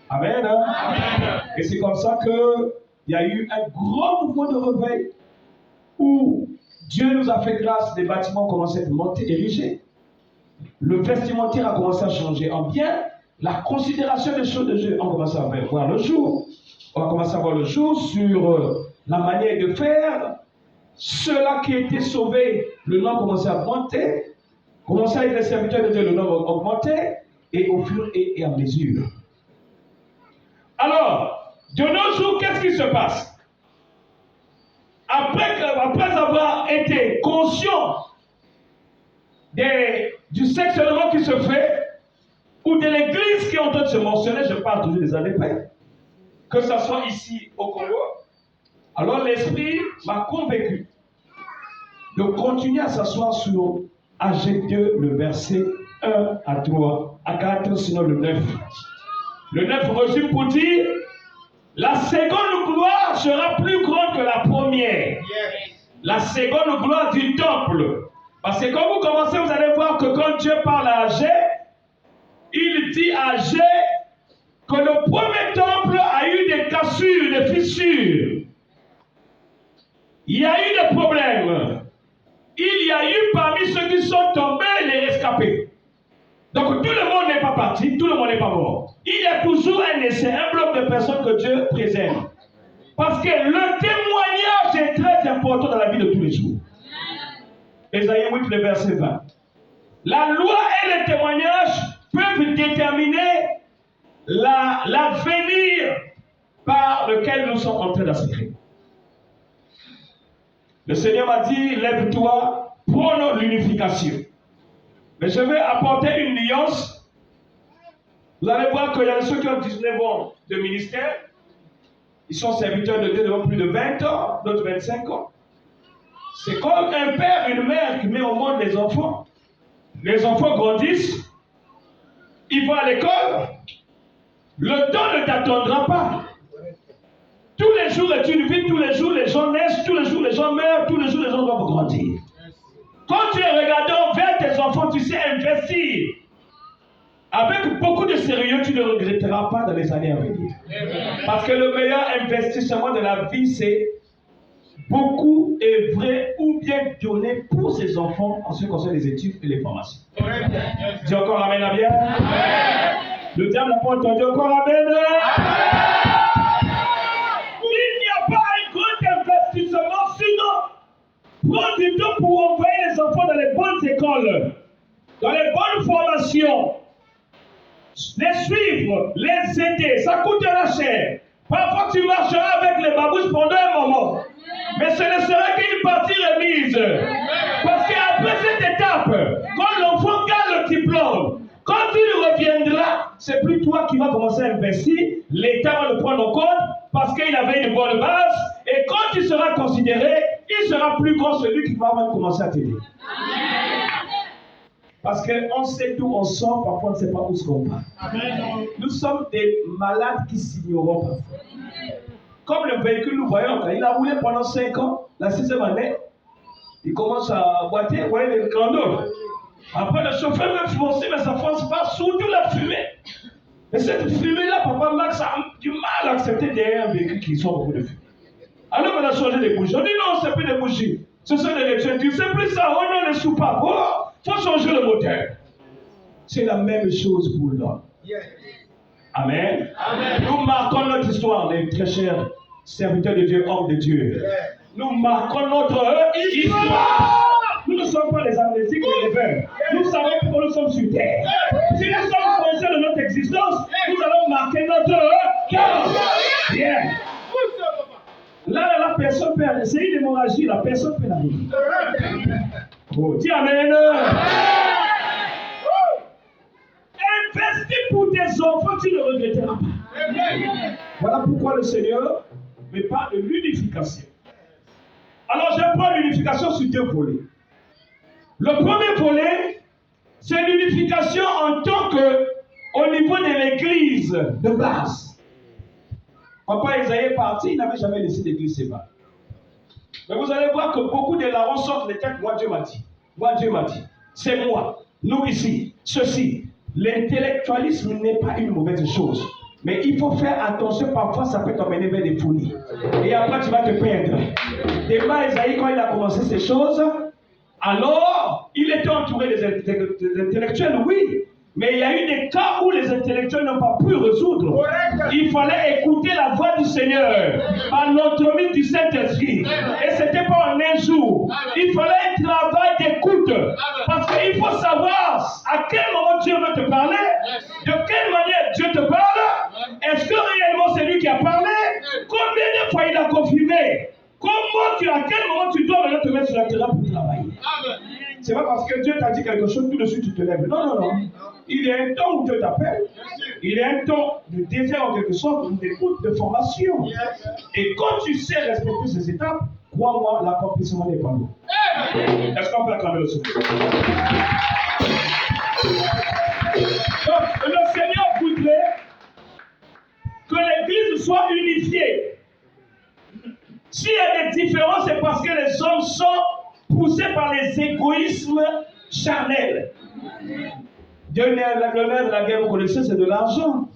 Amen. Hein? Amen. Et c'est comme ça qu'il y a eu un grand mouvement de réveil où Dieu nous a fait grâce, des bâtiments ont commencé à monter, ériger. Le vestimentaire a commencé à changer en bien. La considération des choses de Dieu a commencé à voir le jour. On va commencer à voir le jour sur la manière de faire. Ceux-là qui étaient sauvés, le nom commençait à monter. Commençait à être les serviteurs de Dieu, le nom augmentait. Et au fur et à mesure. Alors, de nos jours, qu'est-ce qui se passe? Après avoir été conscient du sectionnement qui se fait, ou de l'église qui est en train de se mentionner, je parle toujours des ADP, que ce soit ici au Congo, alors l'Esprit m'a convaincu de continuer à s'asseoir sur AG2, le verset 1 à 3, à 4, sinon le 9. Le 9 résume pour dire, la seconde gloire sera plus grande que la première. La seconde gloire du temple. Parce que quand vous commencez, vous allez voir que quand Dieu parle à Agé, il dit à Agé que le premier temple a eu des cassures, des fissures. Il y a eu des problèmes. Il y a eu parmi ceux qui sont tombés les rescapés. Donc tout le monde n'est pas parti, tout le monde n'est pas mort. Il y a toujours un essai, un bloc de personnes que Dieu préserve. Parce que le témoignage est très important dans la vie de tous les jours. Ésaïe 8, le verset 20. La loi et le témoignage peuvent déterminer l'avenir par lequel nous sommes en train d'aspirer. Le Seigneur m'a dit, lève-toi, prône l'unification. Mais je vais apporter une nuance. Vous allez voir qu'il y a ceux qui ont 19 ans de ministère. Ils sont serviteurs de Dieu depuis plus de 20 ans, d'autres 25 ans. C'est comme un père, une mère qui met au monde les enfants. Les enfants grandissent, ils vont à l'école. Le temps ne t'attendra pas. Tous les jours est une vie, tous les jours les gens naissent, tous les jours les gens meurent, tous les jours les gens doivent grandir. Quand tu es regardant vers tes enfants, tu sais investir. Avec beaucoup de sérieux, tu ne regretteras pas dans les années à venir. Parce que le meilleur investissement de la vie, c'est beaucoup et vrai ou bien donné pour ses enfants en ce qui concerne les études et les formations. Dis encore amen à bien. Le diable n'a pas entendu encore amen. Il n'y a pas un grand investissement, sinon prends du temps pour envoyer les enfants dans les bonnes écoles, dans les bonnes formations, les suivre, les aider, ça coûtera cher. Parfois tu marcheras avec les babouches pendant un moment, mais ce ne sera qu'une partie remise. Parce qu'après cette étape, quand l'enfant garde le diplôme, quand il reviendra, c'est plus toi qui vas commencer à investir, l'État va le prendre en compte parce qu'il avait une bonne base, et quand tu seras considéré, il sera plus grand celui qui va même commencer à t'aider. Parce qu'on sait d'où on sort, parfois on ne sait pas où on va. Nous sommes des malades qui s'ignorent parfois. Comme le véhicule, nous voyons, quand il a roulé pendant 5 ans, la 6e année, il commence à boiter, vous voyez les grandeurs. Après, le chauffeur veut foncer, mais ça ne fonce pas, surtout la fumée. Et cette fumée-là, papa Max a du mal à accepter derrière un véhicule qui sort beaucoup de fumée. Alors on a changé des bougies. On dit non, c'est plus des bougies. Ce sont des électricités. C'est plus ça, on ne les soupapes pas. Oh, il faut changer le moteur. C'est la même chose pour l'homme. Amen. Amen. Nous marquons notre histoire, les très chers serviteurs de Dieu, hommes de Dieu. Nous marquons notre histoire. Nous ne sommes pas les amnésiques et les veuves. Nous savons pourquoi nous sommes sur terre. Si nous sommes conscients de notre existence, nous allons marquer notre cœur. Bien. Là, la personne peut, c'est une hémorragie, la personne peut l'arriver. Oh, dis amen. Investis pour tes enfants, tu ne regretteras pas. Voilà pourquoi le Seigneur me parle de l'unification. Alors, je prends l'unification sur 2 volets. Le premier volet, c'est l'unification en tant qu'au niveau de l'église de base. Papa Isaïe est parti, il n'avait jamais laissé l'église séparée. Mais vous allez voir que beaucoup de larrons sortent les têtes. Moi, Dieu m'a dit. Moi, Dieu m'a dit. C'est moi. Nous ici. Ceci. L'intellectualisme n'est pas une mauvaise chose. Mais il faut faire attention. Parfois, ça peut t'emmener vers des folies. Et après, tu vas te perdre. Demain, Isaïe, quand il a commencé ces choses, alors, il était entouré des intellectuels, oui. Mais il y a eu des cas où les intellectuels n'ont pas pu résoudre. Il fallait écouter la voix du Seigneur par l'autonomie du Saint-Esprit. Et ce n'était pas en un jour. Il fallait un travail d'écoute. Parce qu'il faut savoir à quel moment Dieu veut te parler, de quelle manière Dieu te parle. Est-ce que réellement c'est lui qui a parlé? Combien de fois il a confirmé? À quel moment tu dois maintenant te mettre sur la terre pour travailler? C'est pas parce que Dieu t'a dit quelque chose, tout de suite tu te lèves. Non, non, non. Il y a un temps où Dieu t'appelle. Il y a un temps de désert en quelque sorte, d'écoute, de formation. Et quand tu sais respecter ces étapes, crois-moi, l'accomplissement n'est pas loin. Est-ce qu'on peut acclamer le souffle? Donc, le Seigneur voudrait que l'Église soit unifiée. S'il y a des différences, c'est parce que les hommes sont poussés par les égoïsmes charnels. L'honneur de la guerre, vous connaissez, c'est de l'argent.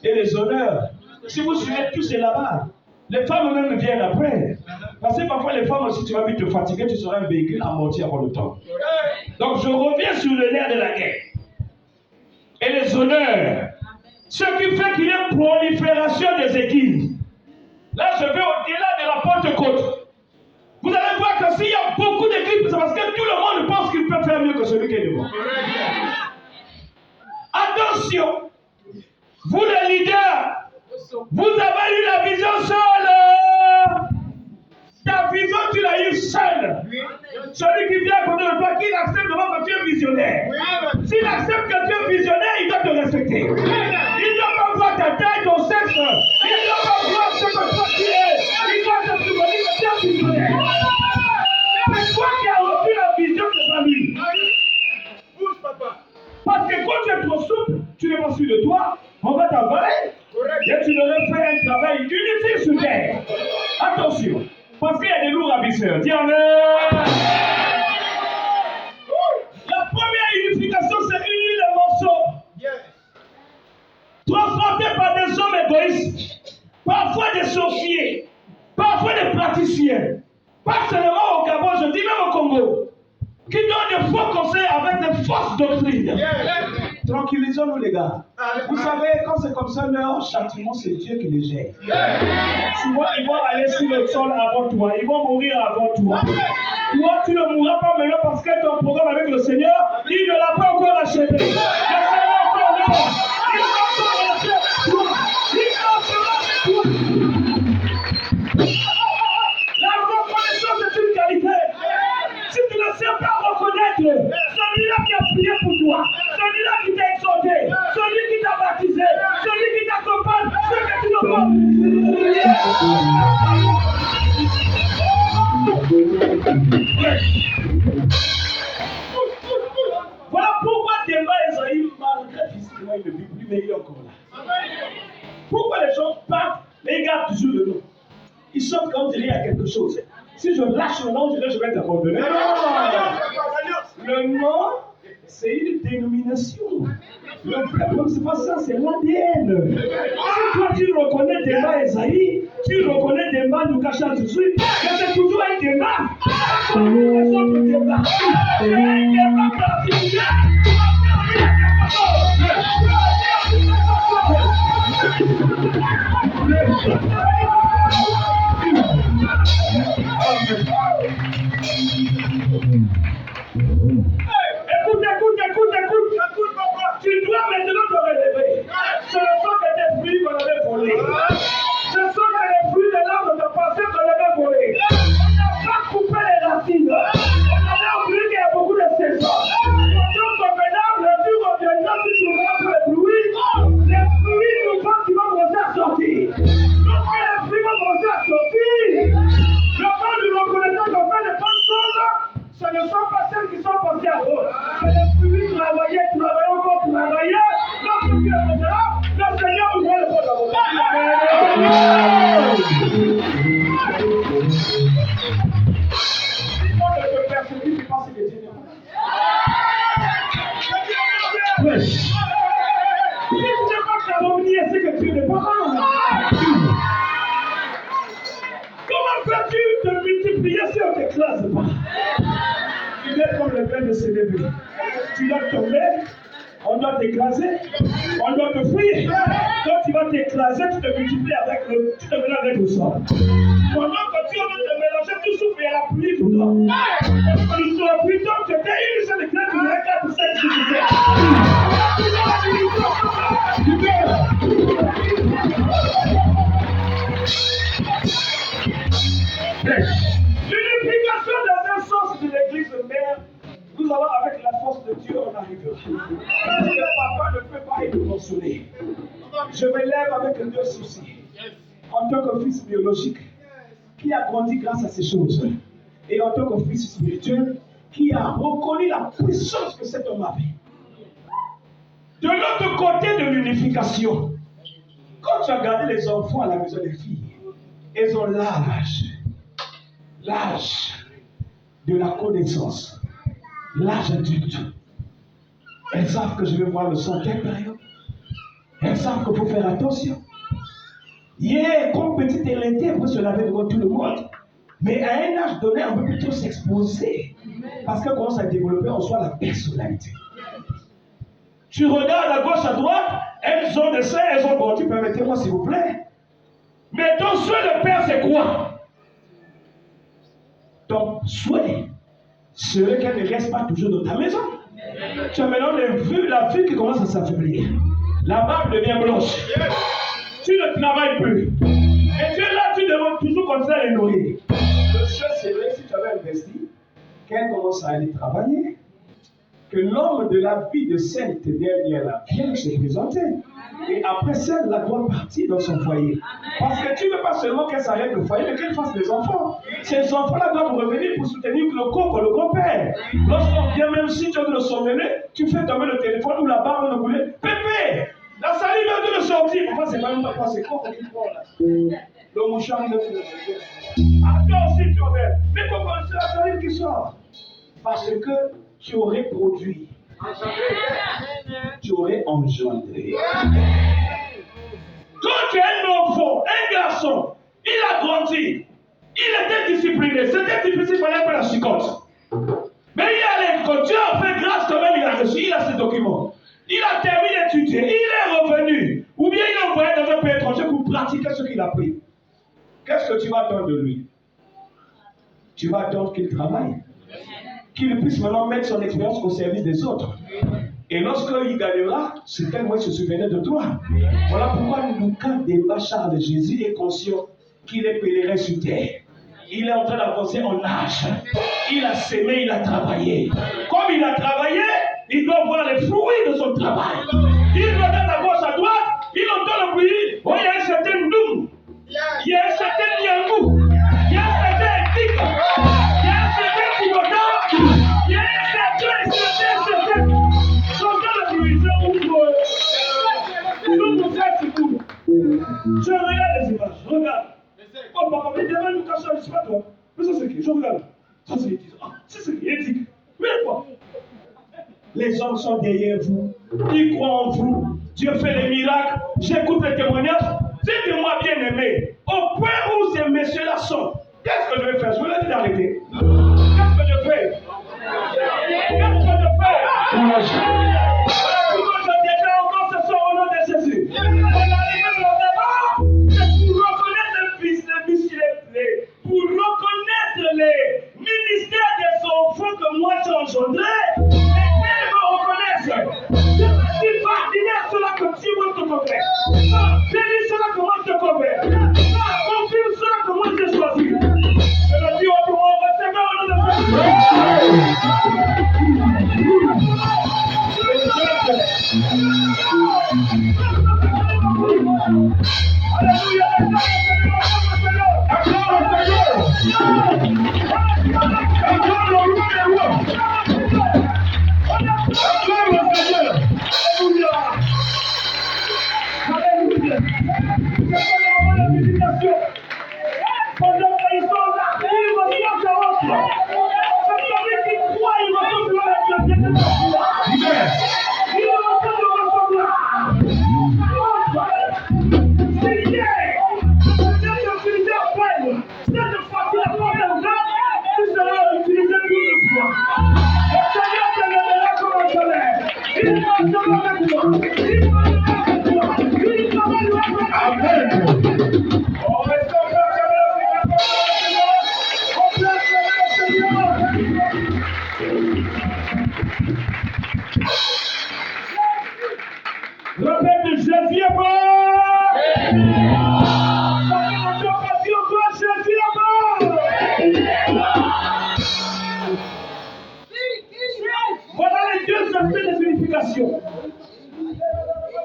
Et les honneurs. Si vous suivez tout, c'est là-bas. Les femmes même viennent après. Parce que parfois, les femmes aussi, tu vas vite te fatiguer, tu seras un véhicule amorti avant le temps. Donc, je reviens sur le nerf de la guerre. Et les honneurs. Ce qui fait qu'il y ait prolifération des églises. Là, je vais au-delà de la Pentecôte. Vous allez voir que s'il y a beaucoup d'églises, c'est parce que tout le monde pense qu'il peut faire mieux que celui qui est devant. Attention, vous les leaders, vous avez eu la vision seule. Ta vision, tu l'as eu seule. Celui qui vient à côté de toi, qui accepte devant que tu es visionnaire. S'il accepte que tu es visionnaire, il doit te respecter. Il ne doit pas voir ta taille, ton sexe. Il ne doit pas voir ce que toi tu es. Il doit te souvenir que tu es visionnaire. Mais toi qui as reçu la vision, c'est pas lui. Bouge, papa. Parce que quand tu es trop souple, tu n'es pas sûr de toi, on va t'avaler. Et tu devrais faire un travail inutile sur terre. Attention, parce qu'il y a des lourds ravisseurs. Dis Amen. La première unification, c'est unir les morceaux. Transportés par des hommes égoïstes, parfois des sorciers, parfois des praticiens. Pas seulement au Gabon, je dis même au Congo, qui donnent de faux conseils avec de fausses doctrines. Tranquillisons-nous, les gars. Vous savez, quand c'est comme ça, leur châtiment, c'est Dieu qui les gère. Souvent, ils vont aller sur le sol avant toi. Ils vont mourir avant toi. Toi, tu ne mourras pas maintenant parce que ton programme avec le Seigneur, il ne l'a pas encore achevé. Le Seigneur encore non. Il va encore achever toi. Il va encore toi. La reconnaissance est une qualité. Si tu ne sais pas reconnaître celui-là qui a prié pour toi, celui-là qui t'a exhorté, celui qui t'a baptisé, celui qui t'accompagne, ce que tu ne Voilà pourquoi Demba Esaïe, malgré physiquement, il ne vit plus, mais il est encore là. Pourquoi les gens partent, mais ils gardent toujours le nom. Ils sortent comme s'il y a quelque chose. Si je lâche le nom, je vais t'abandonner. Le nom, c'est une dénomination. Le problème, c'est pas ça, c'est l'ADN. Si toi tu reconnais Demba Esaïe, tu reconnais Demba Nukacha tout de suite, mais c'est toujours un Demba. Comme les autres Demba. C'est un Demba particulier. Écoute, papa. Tu dois maintenant te relever. Ce ne sont que tes fruits qu'on avait volés. Ce sont que les fruits de l'arbre de passé qu'on avait volés. On n'a pas coupé les racines. On avait oublié qu'il y a beaucoup de saisons. Donc maintenant, le jour reviendra, si tu rentres les fruits nouveaux qui vont commencer à sortir. Donc les fruits vont commencer à sortir. Le temps du reconnaissance qu'on fait les bonnes choses, ce ne sont pas celles qui sont passées à eux. C'est les fruits travailler encore travailler. Lorsque Dieu reviendra, le Seigneur ouvre le pot de si on ne te persécute, tu penses que Dieu n'est pas. Si tu n'es pas calomnié, c'est que Dieu n'est pas. Comment peux-tu te multiplier si on ne t'écrase pas? Tu es comme le père de CDB. Tu dois tomber, on doit t'écraser, on doit te fuir. Quand tu vas t'écraser, tu te multiplies tu te mélanges avec le sol. Pendant que tu veux te mélanger, tu souffres, il y a la pluie pour toi. La pluie tombe, tu t'es une seule éclat, tu me regardes 5, 6, 7. L'unification dans un sens de l'église mère, nous allons avec la force de Dieu, on arrivera. Parce que papa ne peut pas être consolé. Je me lève avec deux soucis. En tant que fils biologique, qui a grandi grâce à ces choses, et en tant que fils spirituel, qui a reconnu la puissance que cet homme avait. De l'autre côté de l'unification, quand tu as gardé les enfants à la maison des filles, elles ont l'âge de la connaissance, l'âge adulte. Elles savent que je vais voir le sang quelle période. Elles savent qu'il faut faire attention. Hier, comme petite héritière, on peut se laver devant tout le monde. Mais à un âge donné, on peut plutôt s'exposer. Parce qu'elle commence à développer en soi la personnalité. Tu regardes à gauche, à droite, elles ont des seins, elles ont grandi. Permettez-moi, s'il vous plaît. Mais ton souhait de père, c'est quoi? Ton souhait serait qu'elle ne reste pas toujours dans ta maison. Tu as maintenant la vue qui commence à s'affaiblir. La barbe devient blanche. Tu ne travailles plus. Et tu es là, tu demandes toujours comme ça les nourrir. Le jeu, c'est vrai, si tu avais investi, qu'elle commence à aller travailler, que l'homme de la vie de cette dernière-là vienne se présenter. Et après celle-là doit partir dans son foyer. Parce que tu ne veux pas seulement qu'elle s'arrête au foyer, mais qu'elle fasse des enfants. Ces enfants-là doivent revenir pour soutenir le coco, le grand-père. Lorsqu'on vient, même si tu as de le sommeler, tu fais tomber le téléphone ou la barre de boulet. Pépé, la salive vient de le sortir. Pourquoi c'est pas nous, pourquoi c'est coco qui prend là? Le mouchard, il est le attends aussi, tu reviens. Mais pourquoi c'est la salive qui sort? Parce que tu aurais produit. Tu aurais engendré. Quand tu es un enfant, un garçon, il a grandi, il était discipliné, c'était difficile, il fallait faire la chicote. Mais il est allé l'école, Dieu a fait grâce quand même, il a reçu, il a ses documents. Il a terminé d'étudier, il est revenu. Ou bien il est envoyé dans un pays étranger pour pratiquer ce qu'il a appris. Qu'est-ce que tu vas attendre de lui? Tu vas attendre qu'il travaille. Qu'il puisse maintenant mettre son expérience au service des autres. Et lorsqu'il gagnera, c'est tel moi se souvenait de toi. Voilà pourquoi Lucas débat Charles Jésus est conscient qu'il est pèlerin sur terre. Il est en train d'avancer en âge. Il a sémé, il a travaillé. Comme il a travaillé, il doit voir les fruits de son travail. Il regarde à gauche, à droite, il entend le bruit. Oh, il y a un certain Doum. Il y a un certain Yangou. Il y a un certain Etik. Il y a un certain Kibota. Il y a un certain. J'entends le bruit, je regarde les images, regarde. Oh, papa, mais demain nous cachons, je ne sais pas toi. Mais ça c'est qui? Je regarde. Ça c'est éthique. Ah, ça c'est éthique. Mais quoi? Les hommes sont derrière vous. Ils croient en vous. Dieu fait des miracles. J'écoute les témoignages. Dites-moi bien aimé, au point où ces messieurs-là sont, qu'est-ce que je vais faire? Je vais leur dire d'arrêter. Qu'est-ce que je fais? Qu'est-ce que je fais? Pourquoi je déclare encore ce soir au nom de Jésus? On arrive au débat, c'est pour reconnaître pour reconnaître les ministères des enfants que moi j'ai engendrés. Et qu'ils me reconnaissent. Je me dis pas, dis à cela que Dieu va te couvrir. Je dis cela que moi je te couvre. Confirme cela que moi j'ai choisi. Je le dis autrement, recevez au nom de Jésus. Alléluia.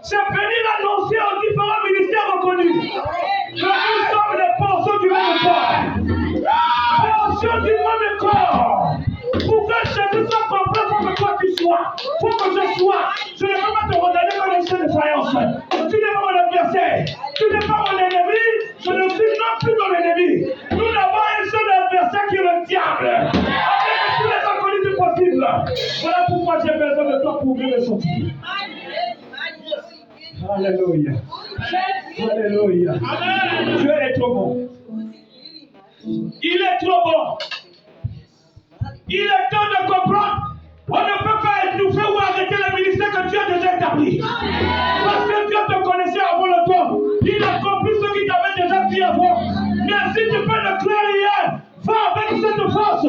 C'est venir annoncer aux différents ministères reconnus que nous sommes les portions du même corps. Portions du même corps. Pour que Jésus soit complet, il faut que toi tu sois. Il faut que je sois. Je ne peux pas te regarder comme un chien de faïence. Tu n'es pas mon adversaire. Tu n'es pas mon ennemi. Je ne suis non plus ton ennemi. Nous avons un seul adversaire qui est le diable. Avec tous les inconnus du possible. Voilà pourquoi j'ai besoin de toi pour devez sortir. Alléluia. Alléluia. Dieu est trop bon. Il est trop bon. Il est temps de comprendre. On ne peut pas étouffer ou arrêter le ministère que Dieu a déjà établi. Parce que Dieu te connaissait avant le temps. Il a compris ce qu'il t'avait déjà dit avant. Mais si tu peux le clarifier, va avec cette force.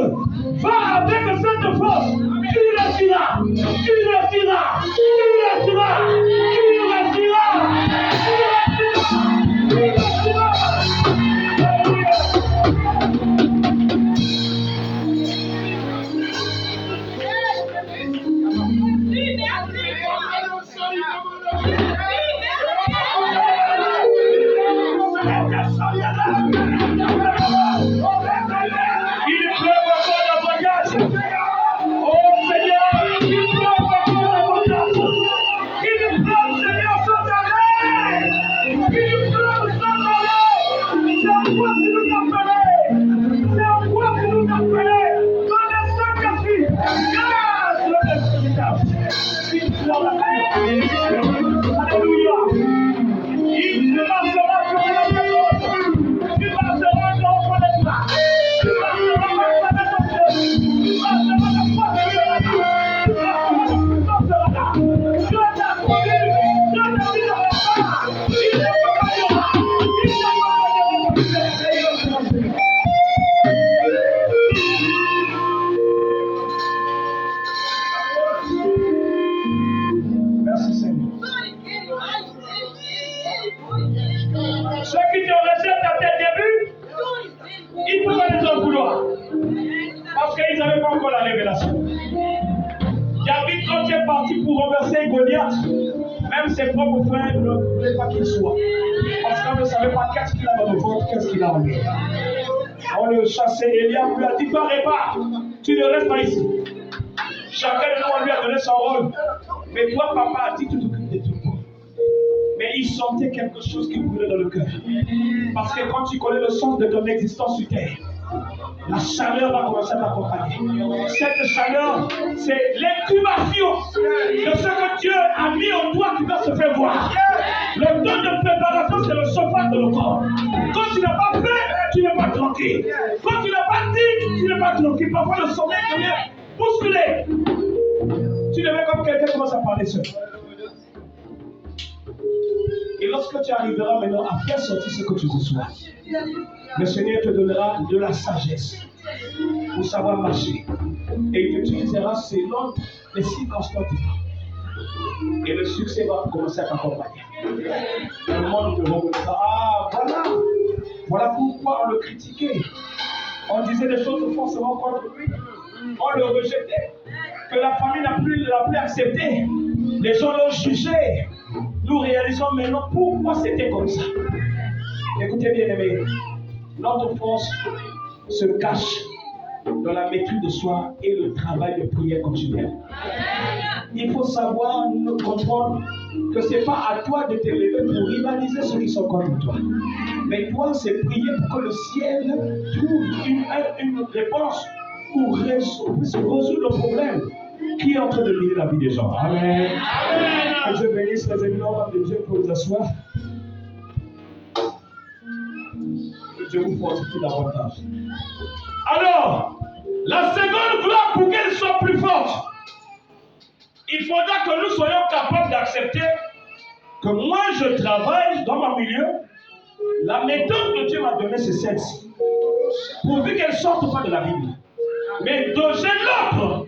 Va avec cette force. Tu réussiras. Tu réussiras. Tu réussiras. Tu réussiras. Tu réussiras. Ses propres frères ne voulaient pas qu'il soit. Parce qu'on ne savait pas qu'est-ce qu'il a dans le ventre, qu'est-ce qu'il a en lui. On le chassait. Eliab lui a dit, toi, répare, tu ne restes pas ici. Chacun de nous, on lui a donné son rôle. Mais toi, papa, a dit, tu t'occupes de tout. Mais il sentait quelque chose qui brûlait dans le cœur. Parce que quand tu connais le sens de ton existence sur terre, la chaleur va commencer à t'accompagner. Cette chaleur, c'est l'incubation de ce que Dieu a mis en toi qui va se faire voir. Le temps de préparation, c'est le chauffage de le corps. Quand tu n'as pas fait, tu n'es pas tranquille. Quand tu n'as pas dit, tu n'es pas tranquille. Parfois, le sommeil devient bousculé. Tu deviens comme quelqu'un qui commence à parler seul. Et lorsque tu arriveras maintenant à faire sortir ce que tu reçois, le Seigneur te donnera de la sagesse pour savoir marcher. Et il t'utilisera selon les circonstances du temps. Et le succès va commencer à t'accompagner. Le monde te reconnaîtra. Ah, voilà pourquoi on le critiquait. On disait des choses forcément contre lui. On le rejetait. Que la famille n'a plus accepté. Les gens l'ont jugé. Nous réalisons maintenant pourquoi c'était comme ça. Écoutez bien, aimés. Notre force se cache dans la maîtrise de soi et le travail de prière continuelle. Il faut savoir, nous comprendre que ce n'est pas à toi de te lever pour rivaliser ceux qui sont contre toi. Mais toi, c'est prier pour que le ciel trouve une réponse pour résoudre le problème qui est en train de miner la vie des gens. Amen. Amen. Que Dieu bénisse les éminents de Dieu pour vous asseoir. Que Dieu vous fortifie davantage. Alors, la seconde gloire, pour qu'elle soit plus forte, il faudra que nous soyons capables d'accepter que moi je travaille dans mon milieu. La méthode que Dieu m'a donnée, c'est celle-ci. Pourvu qu'elle ne sorte pas de la Bible. Mais de l'autre,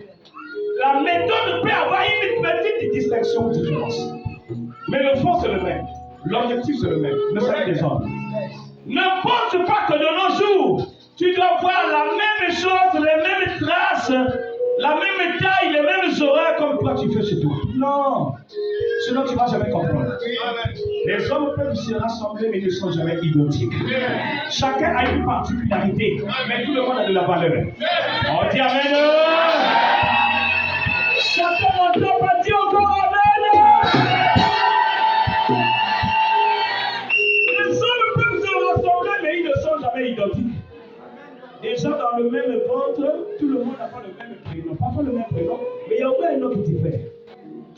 la méthode peut avoir une petite distinction ou différence. Mais le fond, c'est le même. L'objectif, c'est le même. Le salut des hommes. Ne pense pas que de nos jours, tu dois voir la même chose, les mêmes traces, la même taille, les mêmes horaires comme toi tu fais chez toi. Non. Sinon, tu ne vas jamais comprendre. Les hommes peuvent se rassembler, mais ils ne sont jamais identiques. Chacun a une particularité, mais tout le monde a de la valeur. On dit Amen. Chacun n'entend pas dire encore Amen. Les hommes peuvent se rassembler, mais ils ne sont jamais identiques. Déjà dans le même ventre, tout le monde n'a pas le même prénom. Parfois le même prénom, mais il y a au moins un nom qui diffère.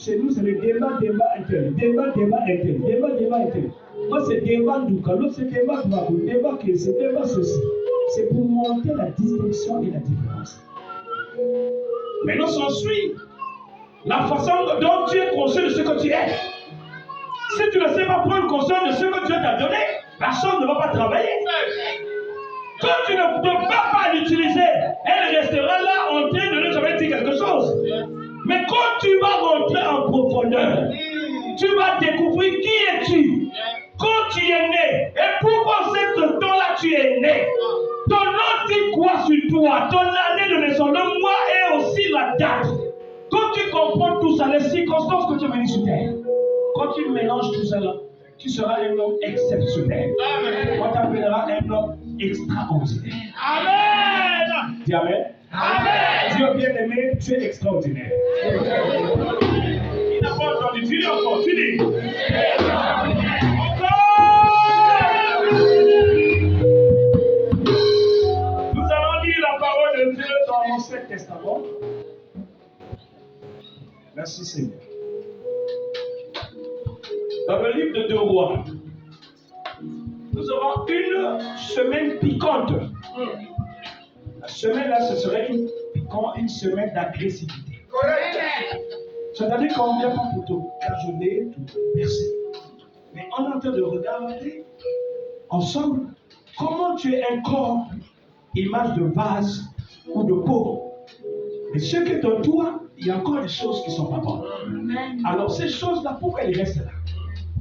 Chez nous, c'est le débat interne. Débat interne. Moi, c'est débat Ndouka, l'autre, c'est débat Dwakou, débat Kessé, débat ceci. C'est pour monter la distinction et la différence. Maintenant, s'ensuit la façon dont tu es conscient de ce que tu es. Si tu ne sais pas prendre conscience de ce que Dieu t'a donné, la chose ne va pas travailler. Quand tu ne peux pas l'utiliser, elle restera là en train de ne jamais dire quelque chose. Mais quand tu vas rentrer en profondeur, tu vas découvrir qui es-tu, quand tu es né, et pourquoi ce temps-là tu es né. Ton nom dit quoi sur toi, ton année de naissance, le mois et aussi la date. Quand tu comprends tout ça, les circonstances que tu es venu sur terre, quand tu mélanges tout ça là, tu seras un homme exceptionnel. On t'appellera un homme extraordinaire. Amen. Dis Amen. Amen. Dieu bien-aimé, tu es extraordinaire. Il n'a pas entendu. Tu dis encore, tu dis. Nous allons lire la parole de Dieu dans l'Ancien Testament. Merci Seigneur. Dans le livre de 2 Rois, nous aurons une semaine piquante. La semaine là, ce serait une semaine d'agressivité. C'est-à-dire qu'on ne vient pas pour te cajoler, tout percer. Mais on est en train de regarder ensemble comment tu es un corps, image de vase ou de pot. Et ce qui est en toi, il y a encore des choses qui ne sont pas bonnes. Alors ces choses-là, pourquoi elles restent là?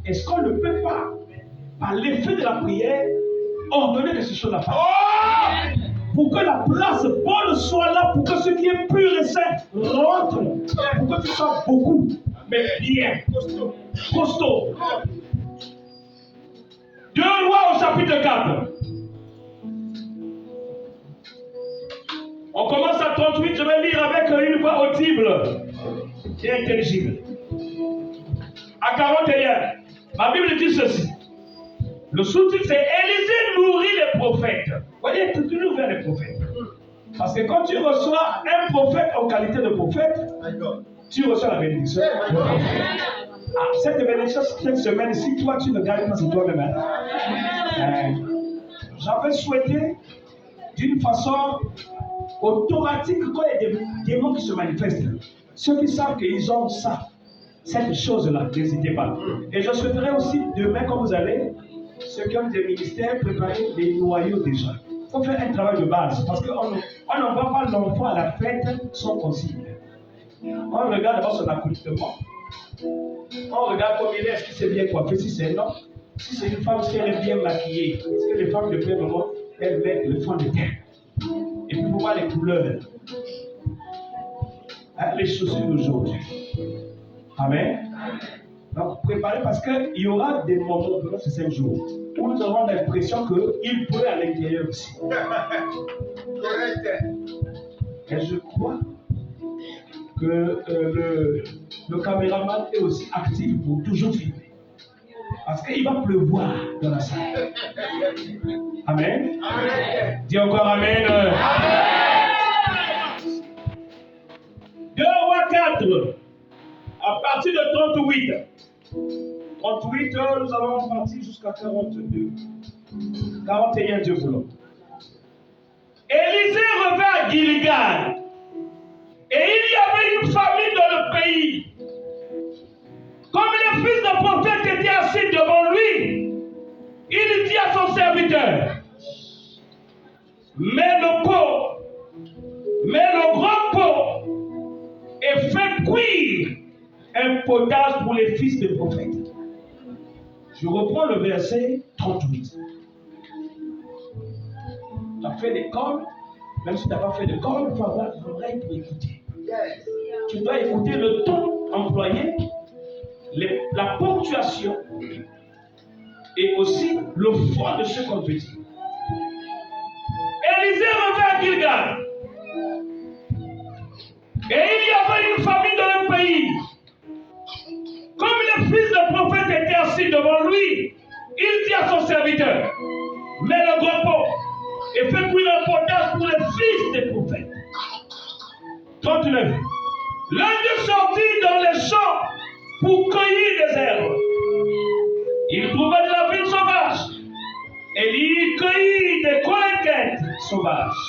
Est-ce qu'on ne peut pas, par l'effet de la prière, ordonner que ces choses-là fassent? Pour que la place bonne soit là, pour que ce qui est pur et saint rentre, pour que tu sois beaucoup, mais bien, costaud. 2 Rois au chapitre 4. On commence à 38, je vais lire avec une voix audible et intelligible. À 41, ma Bible dit ceci. Le sous-titre c'est Élisée nourrit les prophètes. Vous voyez, tu nous vers les prophètes. Parce que quand tu reçois un prophète en qualité de prophète, tu reçois la bénédiction. Cette bénédiction, cette semaine, si toi tu ne gagnes pas, c'est toi-même. J'avais souhaité d'une façon automatique quand il y a des démons qui se manifestent. Ceux qui savent qu'ils ont ça, cette chose-là, n'hésitez pas. Et je souhaiterais aussi, demain, quand vous allez, ceux qui ont des ministères, préparer des noyaux déjà. Il faut faire un travail de base, parce qu'on n'envoie pas l'enfant à la fête sans consigne. On regarde d'abord son accoutrement. On regarde comme il est, est-ce qu'il s'est bien coiffé, si c'est non. Si c'est une femme, si elle est bien maquillée. Parce que les femmes de plein moment, elles mettent le fond de teint. Et puis pour voir les couleurs. Les chaussures d'aujourd'hui. Amen. Donc préparez parce qu'il y aura des moments durant ces 5 jours où nous aurons l'impression qu'il peut à l'intérieur aussi. Et je crois que le caméraman est aussi actif pour toujours filmer. Parce qu'il va pleuvoir dans la salle. Amen. Amen. Dis encore Amen. Amen. 2 Rois 4. À partir de 38. 38, nous allons partir jusqu'à 42. 41, Dieu voulant. Élisée revint à Gilgal. Et il y avait une famine dans le pays. Comme les fils de prophète étaient assis devant lui, il dit à son serviteur, mets le grand pot et fais cuire un potage pour les fils de prophètes. Je reprends le verset 38. Tu as fait l'école, même si tu n'as pas fait l'école, il faut avoir l'oreille pour écouter. Tu dois écouter le ton employé, la ponctuation et aussi le fond de ce qu'on veut dire. Élisée revint à Gilgal. Et il y avait une famine dans le pays. Comme les fils de prophètes étaient assis devant lui, il dit à son serviteur, mets le grand pot et fais cuire un potage pour les fils des prophètes. 39. L'un d'eux sortit dans les champs pour cueillir des herbes. Il trouva de la vigne sauvage. Et il cueillit des coléquettes sauvages.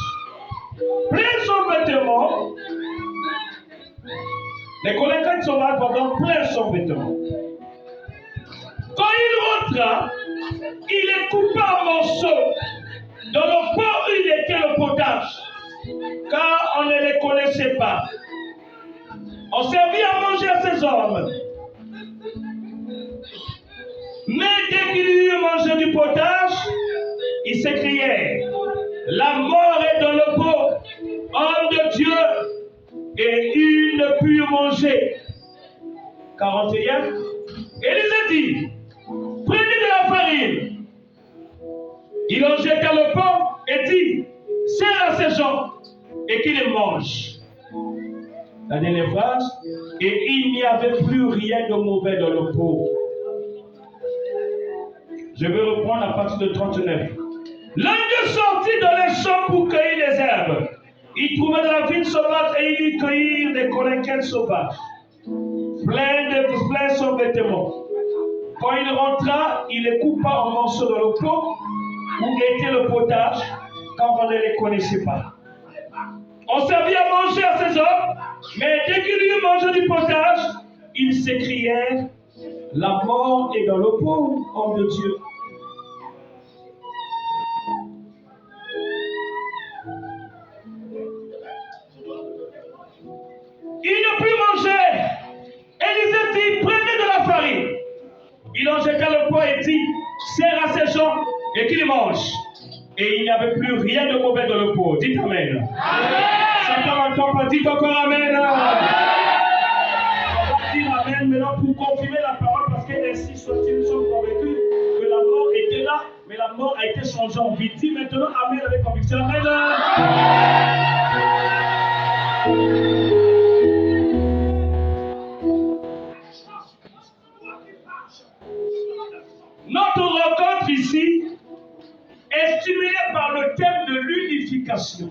Plein son vêtement. Les coléquettes sauvages, pardon, plein son vêtement. Quand il rentra, il les coupa en morceaux dans le pot où il était le potage, car on ne les connaissait pas. On servit à manger à ces hommes. Mais dès qu'ils eurent mangé du potage, ils s'écrièrent: la mort est dans le pot, homme de Dieu, et ils ne purent manger. 41. Élisée dit: prenez de la farine. Il en jeta le pot et dit: serre à ces gens et qu'ils les mangent. La dernière phrase: et il n'y avait plus rien de mauvais dans le pot. Je vais reprendre à partir de 39. L'un d'eux sortit dans les champs pour cueillir les herbes. Il trouvait de la vigne sauvage et il y cueillit des coléquettes sauvages. Plein son vêtement. Quand il rentra, il les coupa en morceaux dans le pot où était le potage, car on ne les connaissait pas. On servit à manger à ces hommes, mais dès qu'ils eurent mangé du potage, ils s'écrièrent: la mort est dans le pot, homme de Dieu. Il ne put manger. Élisée dit: prenez de la farine. Il en jeta le pot et dit: serre à ces gens et qu'ils mangent. Et il n'y avait plus rien de mauvais dans le pot. Dites Amen. Satan n'entend pas, dites encore Amen. On va dire Amen maintenant pour confirmer la parole, parce qu'ainsi soit-il, nous sommes convaincus que la mort était là, mais la mort a été changée en vie. Dis maintenant Amen avec conviction. Amen. Notre rencontre ici est stimulée par le thème de l'unification.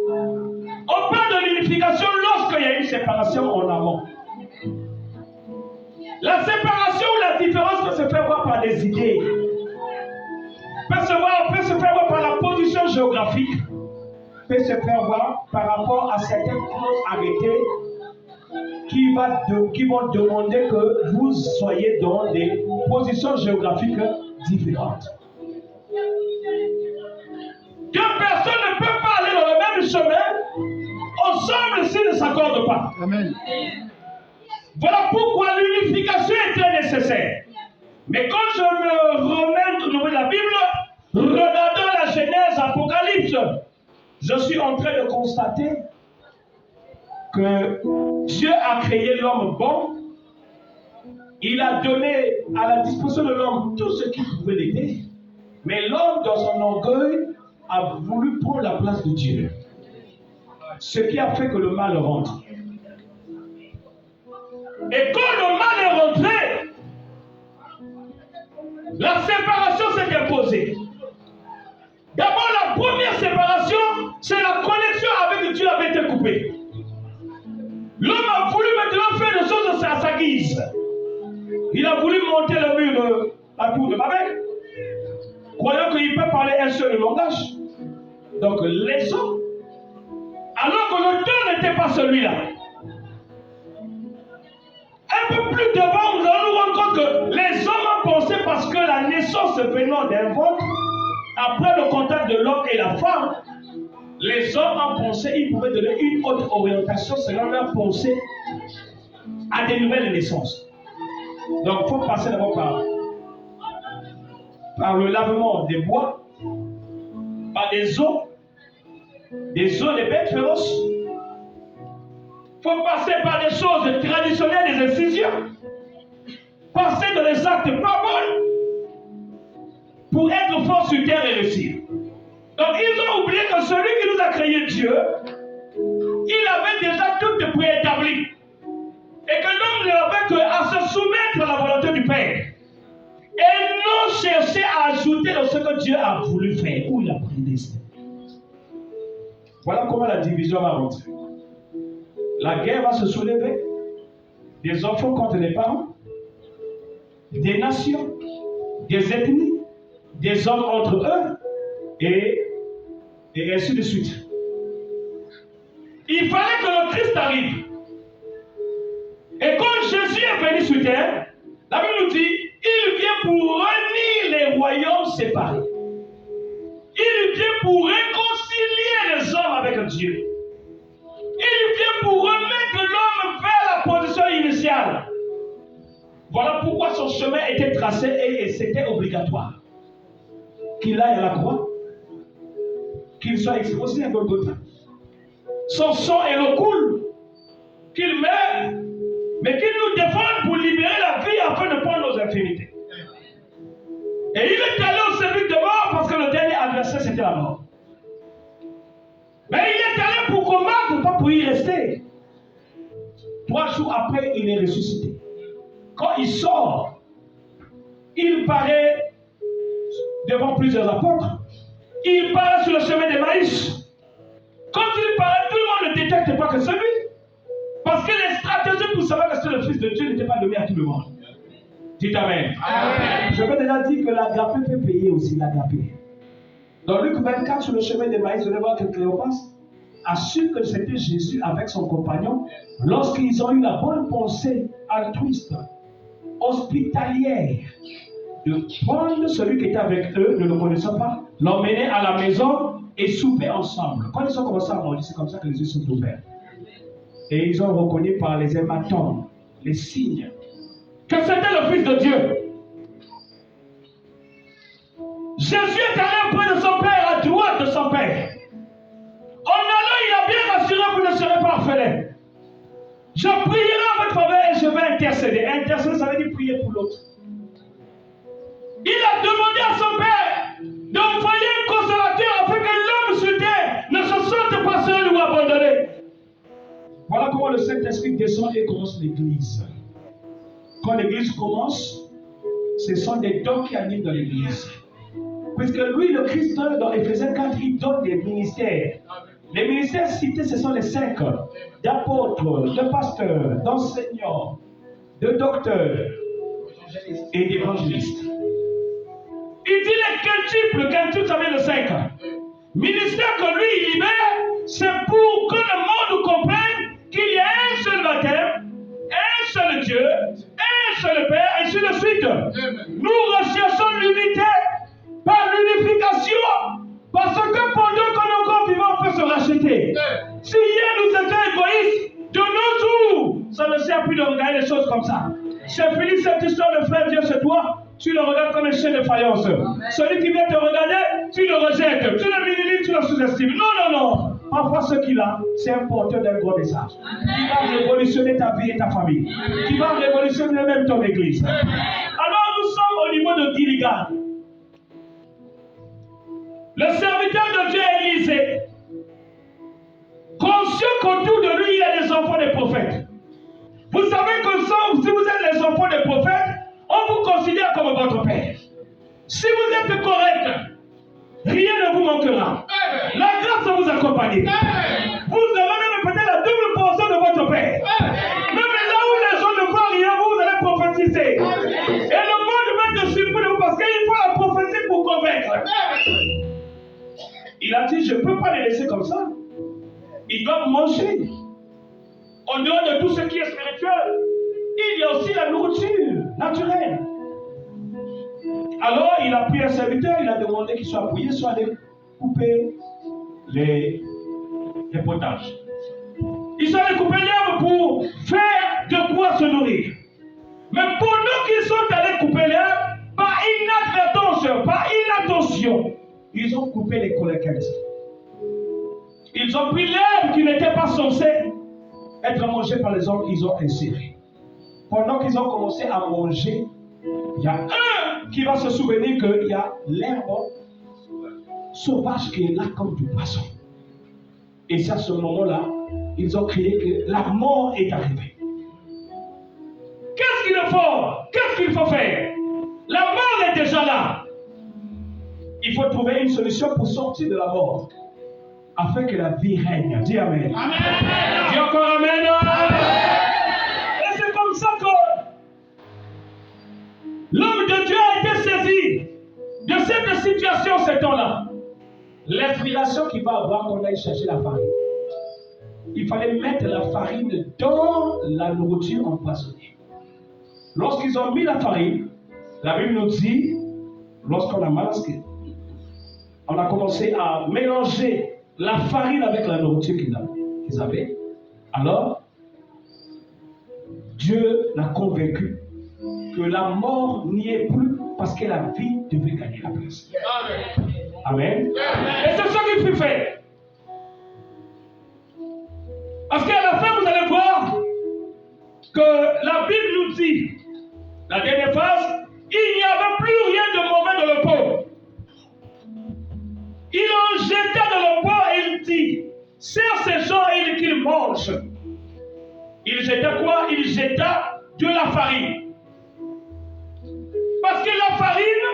On parle de l'unification lorsqu'il y a une séparation en amont. La séparation ou la différence peut se faire voir par des idées. On peut se faire voir par la position géographique. Peut se faire voir par rapport à certaines clauses arrêtées qui vont demander que vous soyez dans des positions géographiques différentes. Deux personnes ne peuvent pas aller dans le même chemin ensemble s'ils ne s'accordent pas. Amen. Voilà pourquoi l'unification est très nécessaire. Mais quand je me remets au niveau de la Bible, regardant la Genèse, Apocalypse, je suis en train de constater que Dieu a créé l'homme bon. Il a donné à la disposition de l'homme tout ce qui pouvait l'aider. Mais l'homme, dans son orgueil, a voulu prendre la place de Dieu. Ce qui a fait que le mal rentre. Et quand le mal est rentré, la séparation s'est imposée. D'abord, la première séparation, c'est la connexion avec Dieu avait été coupée. L'homme a voulu maintenant faire des choses à sa guise. Il a voulu monter le mur de la tour de Babel, croyant qu'il peut parler un seul langage. Donc les hommes, alors que le temps n'était pas celui-là. Un peu plus devant, nous allons nous rendre compte que les hommes ont pensé, parce que la naissance venant d'un ventre, après le contact de l'homme et la femme, les hommes ont pensé qu'ils pouvaient donner une autre orientation selon leur pensée à des nouvelles naissances. Donc il faut passer d'abord par le lavement des bois, par des os des bêtes féroces. Il faut passer par des choses traditionnelles, des incisions, passer dans les actes pas bons pour être fort sur terre et réussir. Donc ils ont oublié que celui qui nous a créé, Dieu, il avait déjà tout préétabli. Et que l'homme n'avait qu'à se soumettre à la volonté du Père. Et non chercher à ajouter dans ce que Dieu a voulu faire, ou il a prédestiné. Voilà comment la division va rentrer. La guerre va se soulever. Des enfants contre les parents, des nations, des ethnies, des hommes entre eux, et ainsi de suite. Il fallait que le Christ arrive. Et quand Jésus est venu sur terre, la Bible nous dit, il vient pour réunir les royaumes séparés. Il vient pour réconcilier les hommes avec Dieu. Il vient pour remettre l'homme vers la position initiale. Voilà pourquoi son chemin était tracé et c'était obligatoire. Qu'il aille à la croix, qu'il soit exposé à Golgotha. Son sang et le coule, qu'il meure, mais qu'il nous défende pour libérer la vie afin de prendre nos infimités. Et il est allé au service de mort parce que le dernier adversaire c'était la mort. Mais il est allé pour combattre, pas pour y rester. 3 jours après, il est ressuscité. Quand il sort, il paraît devant plusieurs apôtres. Il paraît sur le chemin d'Emmaüs. Quand il paraît, tout le monde ne détecte pas que c'est lui. Parce que les stratégies pour savoir que c'est le Fils de Dieu n'étaient pas données à tout le monde. Dites Amen. Amen. Je vais déjà dire que l'agapé peut payer aussi l'agapé. Dans Luc 24, sur le chemin d'Emmaüs, vous allez voir que Cléopas a su que c'était Jésus avec son compagnon lorsqu'ils ont eu la bonne pensée altruiste, hospitalière, de prendre celui qui était avec eux, ne le connaissant pas, l'emmener à la maison et souper ensemble. Quand ils ont commencé à manger, c'est comme ça que les yeux sont ouverts. Et ils ont reconnu par les hématomes, les signes, que c'était le Fils de Dieu. Jésus est allé auprès de son Père, à droite de son Père. En allant, il a bien rassuré, vous ne serez pas orphelins. Je prierai en votre faveur et je vais intercéder. Intercéder, ça veut dire prier pour l'autre. Il a demandé à son Père d'envoyer un consolateur afin que l'homme sur terre ne se sente pas seul ou abandonné. Voilà comment le Saint-Esprit descend et commence l'Église. Quand l'Église commence, ce sont des dons qui animent dans l'Église. Puisque lui, le Christ, dans Éphésiens 4, il donne des ministères. Les ministères cités, ce sont les 5 d'apôtres, de pasteurs, d'enseignants, de docteurs et d'évangélistes. Il dit les quintuples, vous savez le 5. Ministère que lui, il libère, c'est pour que le monde comprenne qu'il y a un seul baptême, un seul Dieu, un seul Père, et ainsi de suite. Nous recherchons l'unité par l'unification, parce que pendant qu'on est encore vivant, on peut se racheter. Si hier nous étions égoïstes, de nos jours, ça ne sert plus de regarder les choses comme ça. C'est fini cette histoire de frère Dieu chez toi, tu le regardes comme un chien de faïence. Celui qui vient te regarder, tu le rejettes, tu le minimises, tu le sous-estimes. Non, non, non. Parfois, ce qu'il a, c'est un porteur d'un gros message. Qui va révolutionner ta vie et ta famille. Qui va révolutionner même ton église. Alors, nous sommes au niveau de Gilgal. Le serviteur de Dieu Élisée, conscient qu'autour de lui, il y a des enfants des prophètes. Vous savez que si vous êtes les enfants des prophètes, on vous considère comme votre père. Si vous êtes correct, rien ne vous manquera. La grâce va vous accompagner. Vous avez même peut-être la double portion de votre père. Même là où les gens ne voient rien, vous allez prophétiser. Et le monde va te suivre de vous parce qu'il faut la prophétie pour convaincre. Il a dit, je ne peux pas les laisser comme ça. Ils doivent manger. En dehors de tout ce qui est spirituel, il y a aussi la nourriture naturelle. Alors, il a pris un serviteur, il a demandé qu'il soit appuyé, soit allé couper les potages. Ils sont allés couper l'herbe pour faire de quoi se nourrir. Mais pendant qu'ils sont allés couper l'herbe, par inattention, ils ont coupé les coléquettes. Ils ont pris l'herbe qui n'était pas censée être mangée par les hommes, ils ont inséré. Pendant qu'ils ont commencé à manger, il y a un qui va se souvenir qu'il y a l'herbe sauvage qui est là comme du poisson. Et c'est à ce moment-là, ils ont crié que la mort est arrivée. Qu'est-ce qu'il faut faire? La mort est déjà là. Il faut trouver une solution pour sortir de la mort. afin que la vie règne. Dis Amen. Amen. Dis encore Amen. Et c'est comme ça que l'homme de Dieu a été saisi de cette situation ce temps-là. L'inspiration qu'il va avoir quand on aille chercher la farine. Il fallait mettre la farine dans la nourriture empoisonnée. Lorsqu'ils ont mis la farine, la Bible nous dit, lorsqu'on a masqué, on a commencé à mélanger la farine avec la nourriture qu'ils avaient. Alors, Dieu l'a convaincu que la mort n'y est plus parce que la vie devait gagner la place. Amen. Et c'est ce qu'il fut fait. Parce qu'à la fin, vous allez voir que la Bible nous dit, la dernière phrase, il n'y avait plus rien de mauvais dans le pot. Il en jeta dans le pot et il dit, serre ces gens et qu'ils mangent. Il jeta quoi? Il jeta de la farine. Parce que la farine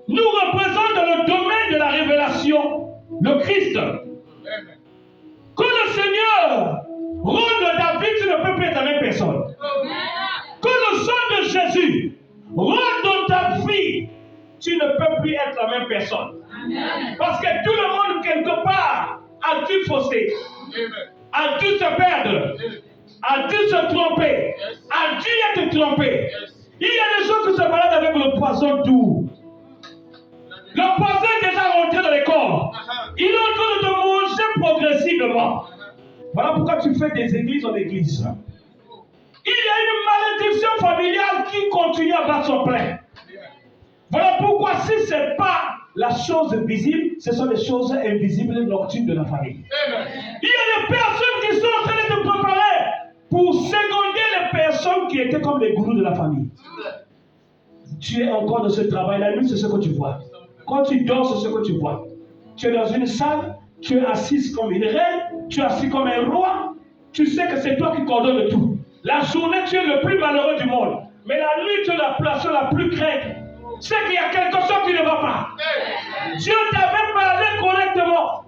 nous représente dans le domaine de la révélation le Christ. Quand le Seigneur rend David, tu ne peux plus être la même personne. Quand le sang de Jésus rentre dans ta vie, tu ne peux plus être la même personne. Parce que tout le monde, quelque part, a dû fausser, a dû se perdre, a dû se tromper, a dû être trompé. Il y a des gens qui se baladent avec le poison doux. Le poison est déjà rentré dans les corps. Il est en train de te manger progressivement. Voilà pourquoi tu fais des églises en église. Il y a une malédiction familiale qui continue à battre son plein. Voilà pourquoi si ce n'est pas la chose visible, ce sont les choses invisibles nocturnes de la famille. Il y a des personnes qui sont en train de te préparer pour seconder les personnes qui étaient comme les gourous de la famille. Tu es encore dans ce travail. La nuit, c'est ce que tu vois. Quand tu dors, c'est ce que tu vois. Tu es dans une salle, tu es assise comme une reine, tu es assis comme un roi. Tu sais que c'est toi qui coordonnes tout. La journée, tu es le plus malheureux du monde. Mais la nuit, tu es la personne la plus crainte. C'est qu'il y a quelque chose qui ne va pas. Dieu t'avait parlé correctement.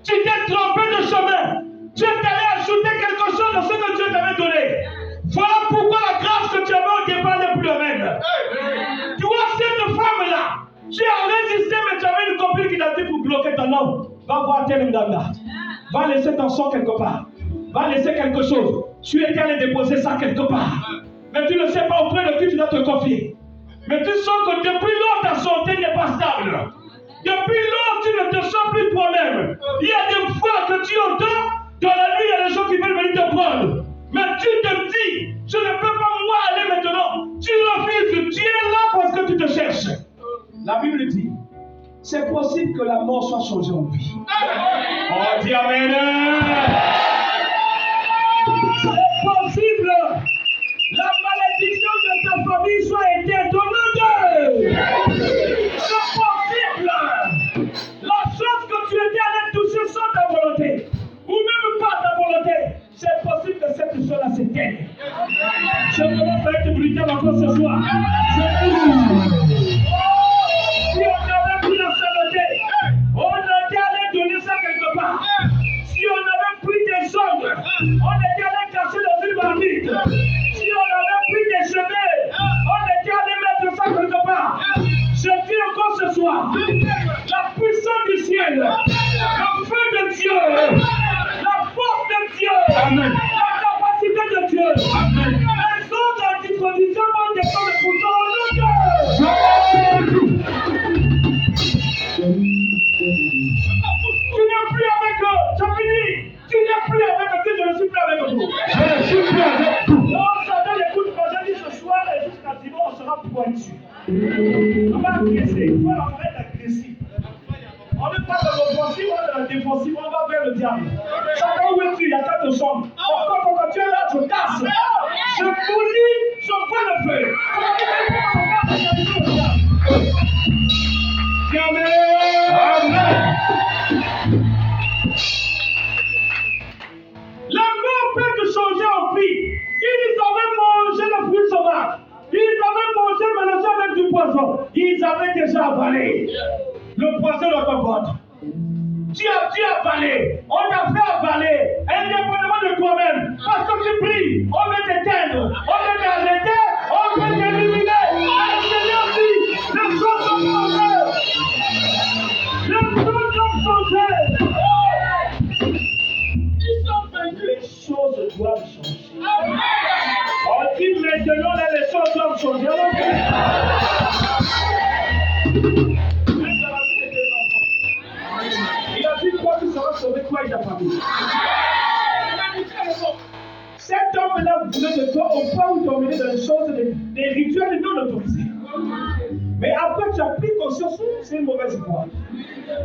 Tu t'es trompé de chemin. Dieu t'avait ajouté quelque chose dans ce que Dieu t'avait donné. Voilà pourquoi la grâce que tu avais au départ n'est plus la même. Tu vois cette femme-là, tu as résisté, mais tu avais une copine qui t'a dit pour bloquer ton homme. Va voir tel Ndanda. Va laisser ton sang quelque part. Va laisser quelque chose. Tu es allé déposer ça quelque part. Mais tu ne sais pas auprès de qui tu dois te confier. Mais tu sens que depuis lors, ta santé n'est pas stable. Depuis lors, tu ne te sens plus toi-même. Il y a des fois que tu entends, dans la nuit, il y a des gens qui veulent venir te prendre. Mais tu te dis, je ne peux pas moi aller maintenant. Tu refuses, tu es là parce que tu te cherches. La Bible dit, c'est possible que la mort soit changée en vie. Oh, dis Amen. C'est possible. La malédiction de ta famille soit éteinte au nom de. C'est possible. La chose que tu étais allé toucher sans ta volonté, ou même pas ta volonté, c'est possible que cette chose-là s'éteigne. Je commence à être brutal encore ce soir. Si on n'avait plus la sainteté, on était allé donner ça quelque part. Si on avait pris des ongles, on était allé cacher dans une marmite. Si on avait pris des cheveux, on était allé mettre ça quelque part. Je dis encore ce soir, la puissance du ciel, le feu de Dieu, la force de Dieu, Amen. La capacité de Dieu, Amen. Les autres à disposition vont descendre pour toi au nom de Dieu. Tu n'es plus avec eux, j'ai fini. Tu n'es plus avec eux, je ne suis plus avec vous. Je ne suis plus avec vous. Non, Satan écoute, quand j'ai dit ce soir et jusqu'à dimanche, on sera pointu. On va agresser, il faut arrêter d'agresser. On n'est pas dans l'offensive, on est dans la défensive, on va vers le diable. Chacun où es-tu, il y a 4 chambres. Quand tu es là, je casse. Je bouillis, je fais le feu. Amen. La mort peut te changer en vie. Ils avaient mangé le fruit sauvage. Ils avaient mangé mélangé avec du poison. Ils avaient déjà avalé le poison dans ton ventre. Tu as avalé. On t'a fait avaler. Indépendamment de toi-même. Parce que tu pries. On veut t'éteindre. On veut t'arrêter. On veut t'éliminer. Le Seigneur dit, les choses ont changé. Les choses ont changé. Ils sont vaincus. Les choses doivent changer. On dit maintenant là, les choses doivent changer. Il a dit quoi tu seras sauvé, toi et ta famille. Cet homme-là voulait de toi au point où tu emmenais dans les choses, des rituels non autorisés. Mais après tu as pris conscience, c'est une mauvaise foi.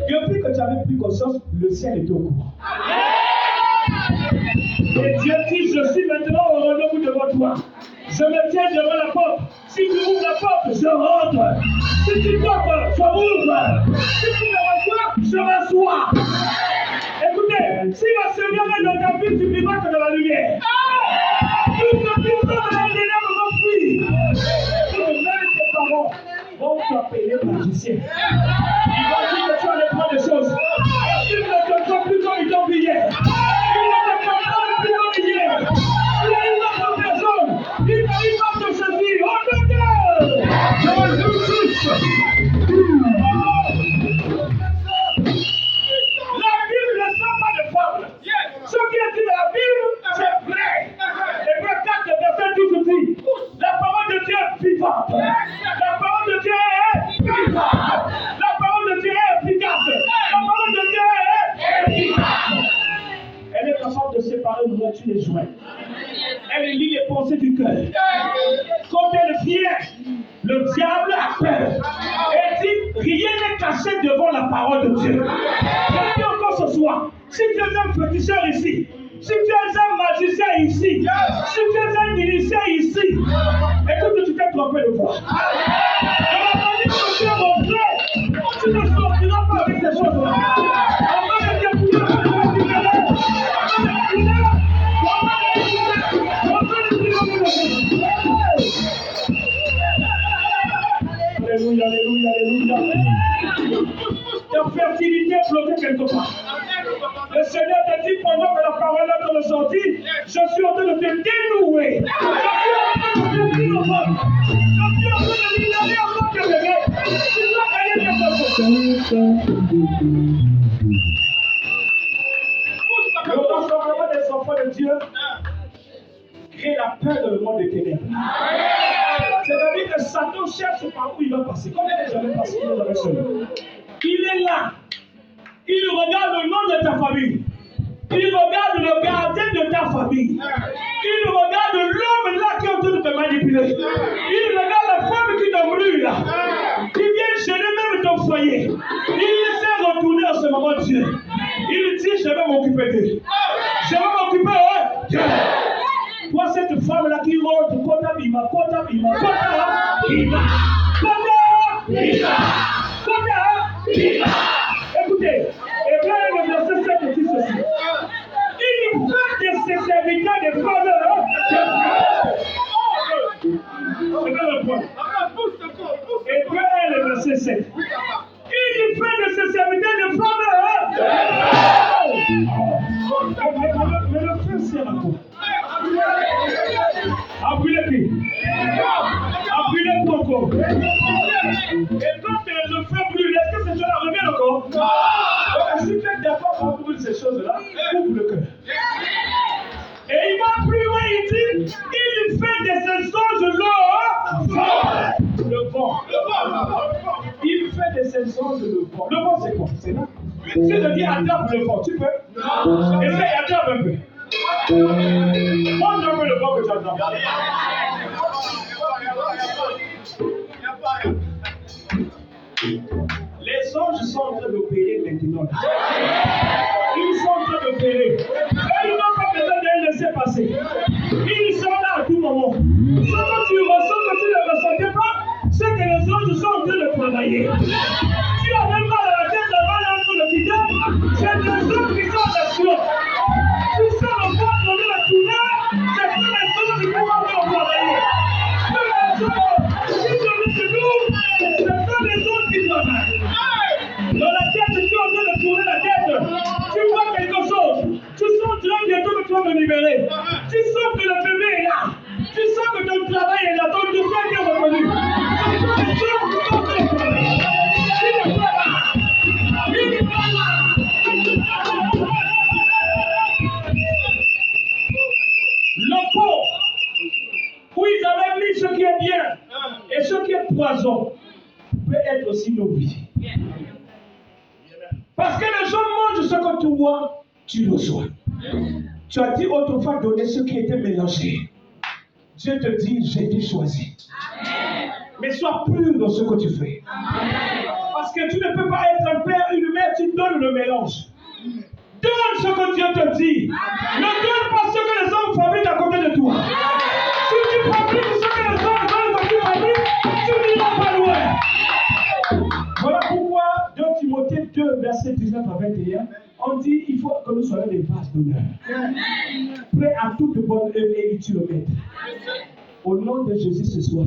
Depuis que tu avais pris conscience, le ciel était au courant. Et Dieu dit, je suis maintenant au rendez-vous devant toi. Je me tiens devant la porte. Si tu ouvres la porte, je rentre. Si tu toques, je ouvre. Si tu me reçois, je m'assois. Écoutez, si le Seigneur est dans ta vie, tu vivras que dans la lumière. Tout ce qui sont dans la ténèbre vont fuir. Même tes parents vont t'appeler magicien. Ils vont dire que tu as les points de choses. Ils ne te croient plus comme ils t'ont vu hier. Ils ne te comprennent plus comme hier. Il y a une autre personne. Il n'arrive pas de se dire, oh mon Dieu! La Bible ne sent pas de fable. Ce qui est dit dans la Bible, c'est vrai. Hébreux 4, verset 12 dit, la parole de Dieu est vivante. La parole de Dieu est vivante. La parole de Dieu est efficace. La parole de Dieu est efficace. Elle est capable de séparer le nourriture des joints. Elle lit les pensées du cœur. Quand elle vient, le diable a peur. Elle dit, rien n'est caché devant la parole de Dieu. Je dis encore ce soir, si tu es un féticheur ici, si tu es un magicien ici, si tu es un initié ici, écoute, tu t'es trompé de voix. Dans la famille que Dieu mon frère, tu ne sortiras pas avec ces choses-là. Alléluia, alléluia, alléluia. Ta fertilité est bloquée quelque part. Le Seigneur te dit pendant que la parole est dans le sortie, je suis en train de te dénouer. Je suis en train de te dénouer. Je suis en train de libérer encore tes bébés. Tu dois gagner quelque chose. Le rassemblement des enfants de Dieu crée la peur dans le monde des ténèbres. C'est-à-dire que Satan cherche par où il va passer. Comme il n'est jamais passé, il n'est jamais seul. Il est là. Il regarde le nom de ta famille. Il regarde le gardien de ta famille. Il regarde l'homme là qui est en train de te manipuler. Il regarde la femme qui t'embrouille là. Qui vient gêner même ton foyer. Il sait retourner en ce moment Dieu. Il dit, je vais m'occuper d'eux. Je vais m'occuper d'eux. Toi, cette femme-là qui monte, Kota Bima, Kota Bima, Kota Bima, Kota Bima, Kota Bima. Écoutez, Hébreux le verset 7 dit ceci. Il fait de ses serviteurs des faveurs. Regarde le point. Hébreux le verset 7. Il fait de ses serviteurs des faveurs. Mais le feu sert à quoi? Appuyez qui? Appuyez pour encore. Et quand le feu brûle, est-ce que ces choses-là reviennent encore? Non. Si tu es d'accord pour brûler ces choses-là, ouvre le cœur. Et il va plus loin, il dit, il fait de ces choses-là le vent. Il fait de ces choses le vent. Le vent, c'est quoi? C'est là. Si je dis attrape le vent, tu peux? Non. Essaye, attrape un peu. Montre un peu le vent que tu attrapes. Les anges sont en train d'opérer maintenant. Ils sont en train d'opérer. Ils n'ont pas besoin de les laisser passer. Ils sont là à tout moment. Ce que tu ressens, que tu ne ressentais pas, c'est que les anges sont en train de travailler. Tu as même mal à la tête, la balle entre le bidon, c'est des anges qui sont en action. Tu sens le ventre de la tournée, c'est que les anges qui sont en train de travailler. Si tu es chez nous, c'est que les anges qui travaillent. Dans la tête, tu es en train de tourner la te libérer. Tu sens que le bébé est là. Tu sens que ton travail est là. Ton dossier est revenu. Ce sont des choses qui sont très claires. Il n'est pas là. Il n'est pas là. Le pot où ils avaient mis ce qui est bien et ce qui est poison peut être aussi nos vies. Parce que les gens mangent ce que tu vois, tu reçois. Tu as dit autrefois donner ce qui était mélangé. Dieu te dit, j'ai été choisi. Mais sois pur dans ce que tu fais. Parce que tu ne peux pas être un père, une mère, tu donnes le mélange. Donne ce que Dieu te dit. Ne donne pas ce que les hommes fabriquent à côté de toi. Si tu fabriques ce que les hommes veulent que tu fabriques, tu n'iras pas loin. Voilà pourquoi 2 Timothée 2, verset 19 à 21, on dit il faut que nous soyons des vases d'honneur. Prêts à toute bonne œuvre et utile au maître. Au nom de Jésus ce soir,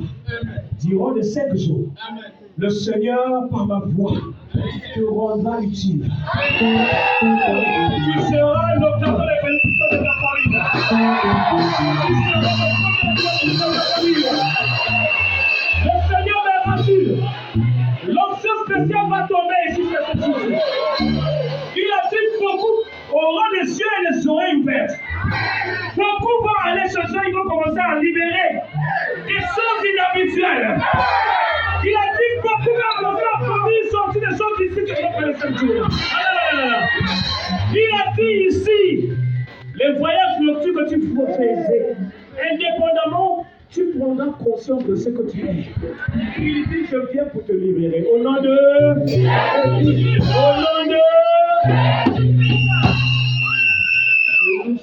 durant les 5 jours, le Seigneur, par ma voix, te rendra utile. Tu seras l'auteur de la bénédiction de ta famille. Le Seigneur me rassure. L'option spéciale va tomber ici cette chose. Il a dit beaucoup auront les yeux et les oreilles ouvertes. Beaucoup vont aller chez eux, ils vont commencer à libérer des choses inhabituelles. Il a dit beaucoup vont commencer à sortir des choses ici que je ne connaissais pas. Il a dit ici, les voyages nocturnes que tu faisais, indépendamment, tu prendras conscience de ce que tu es. Il dit, je viens pour te libérer. Au nom de...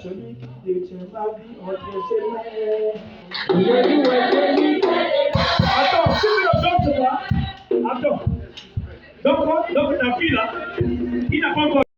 Celui qui détient ma vie entre ses mains. Attends, si tu le donnes, c'est quoi? Attends. Donc, la fille là, il n'a pas encore.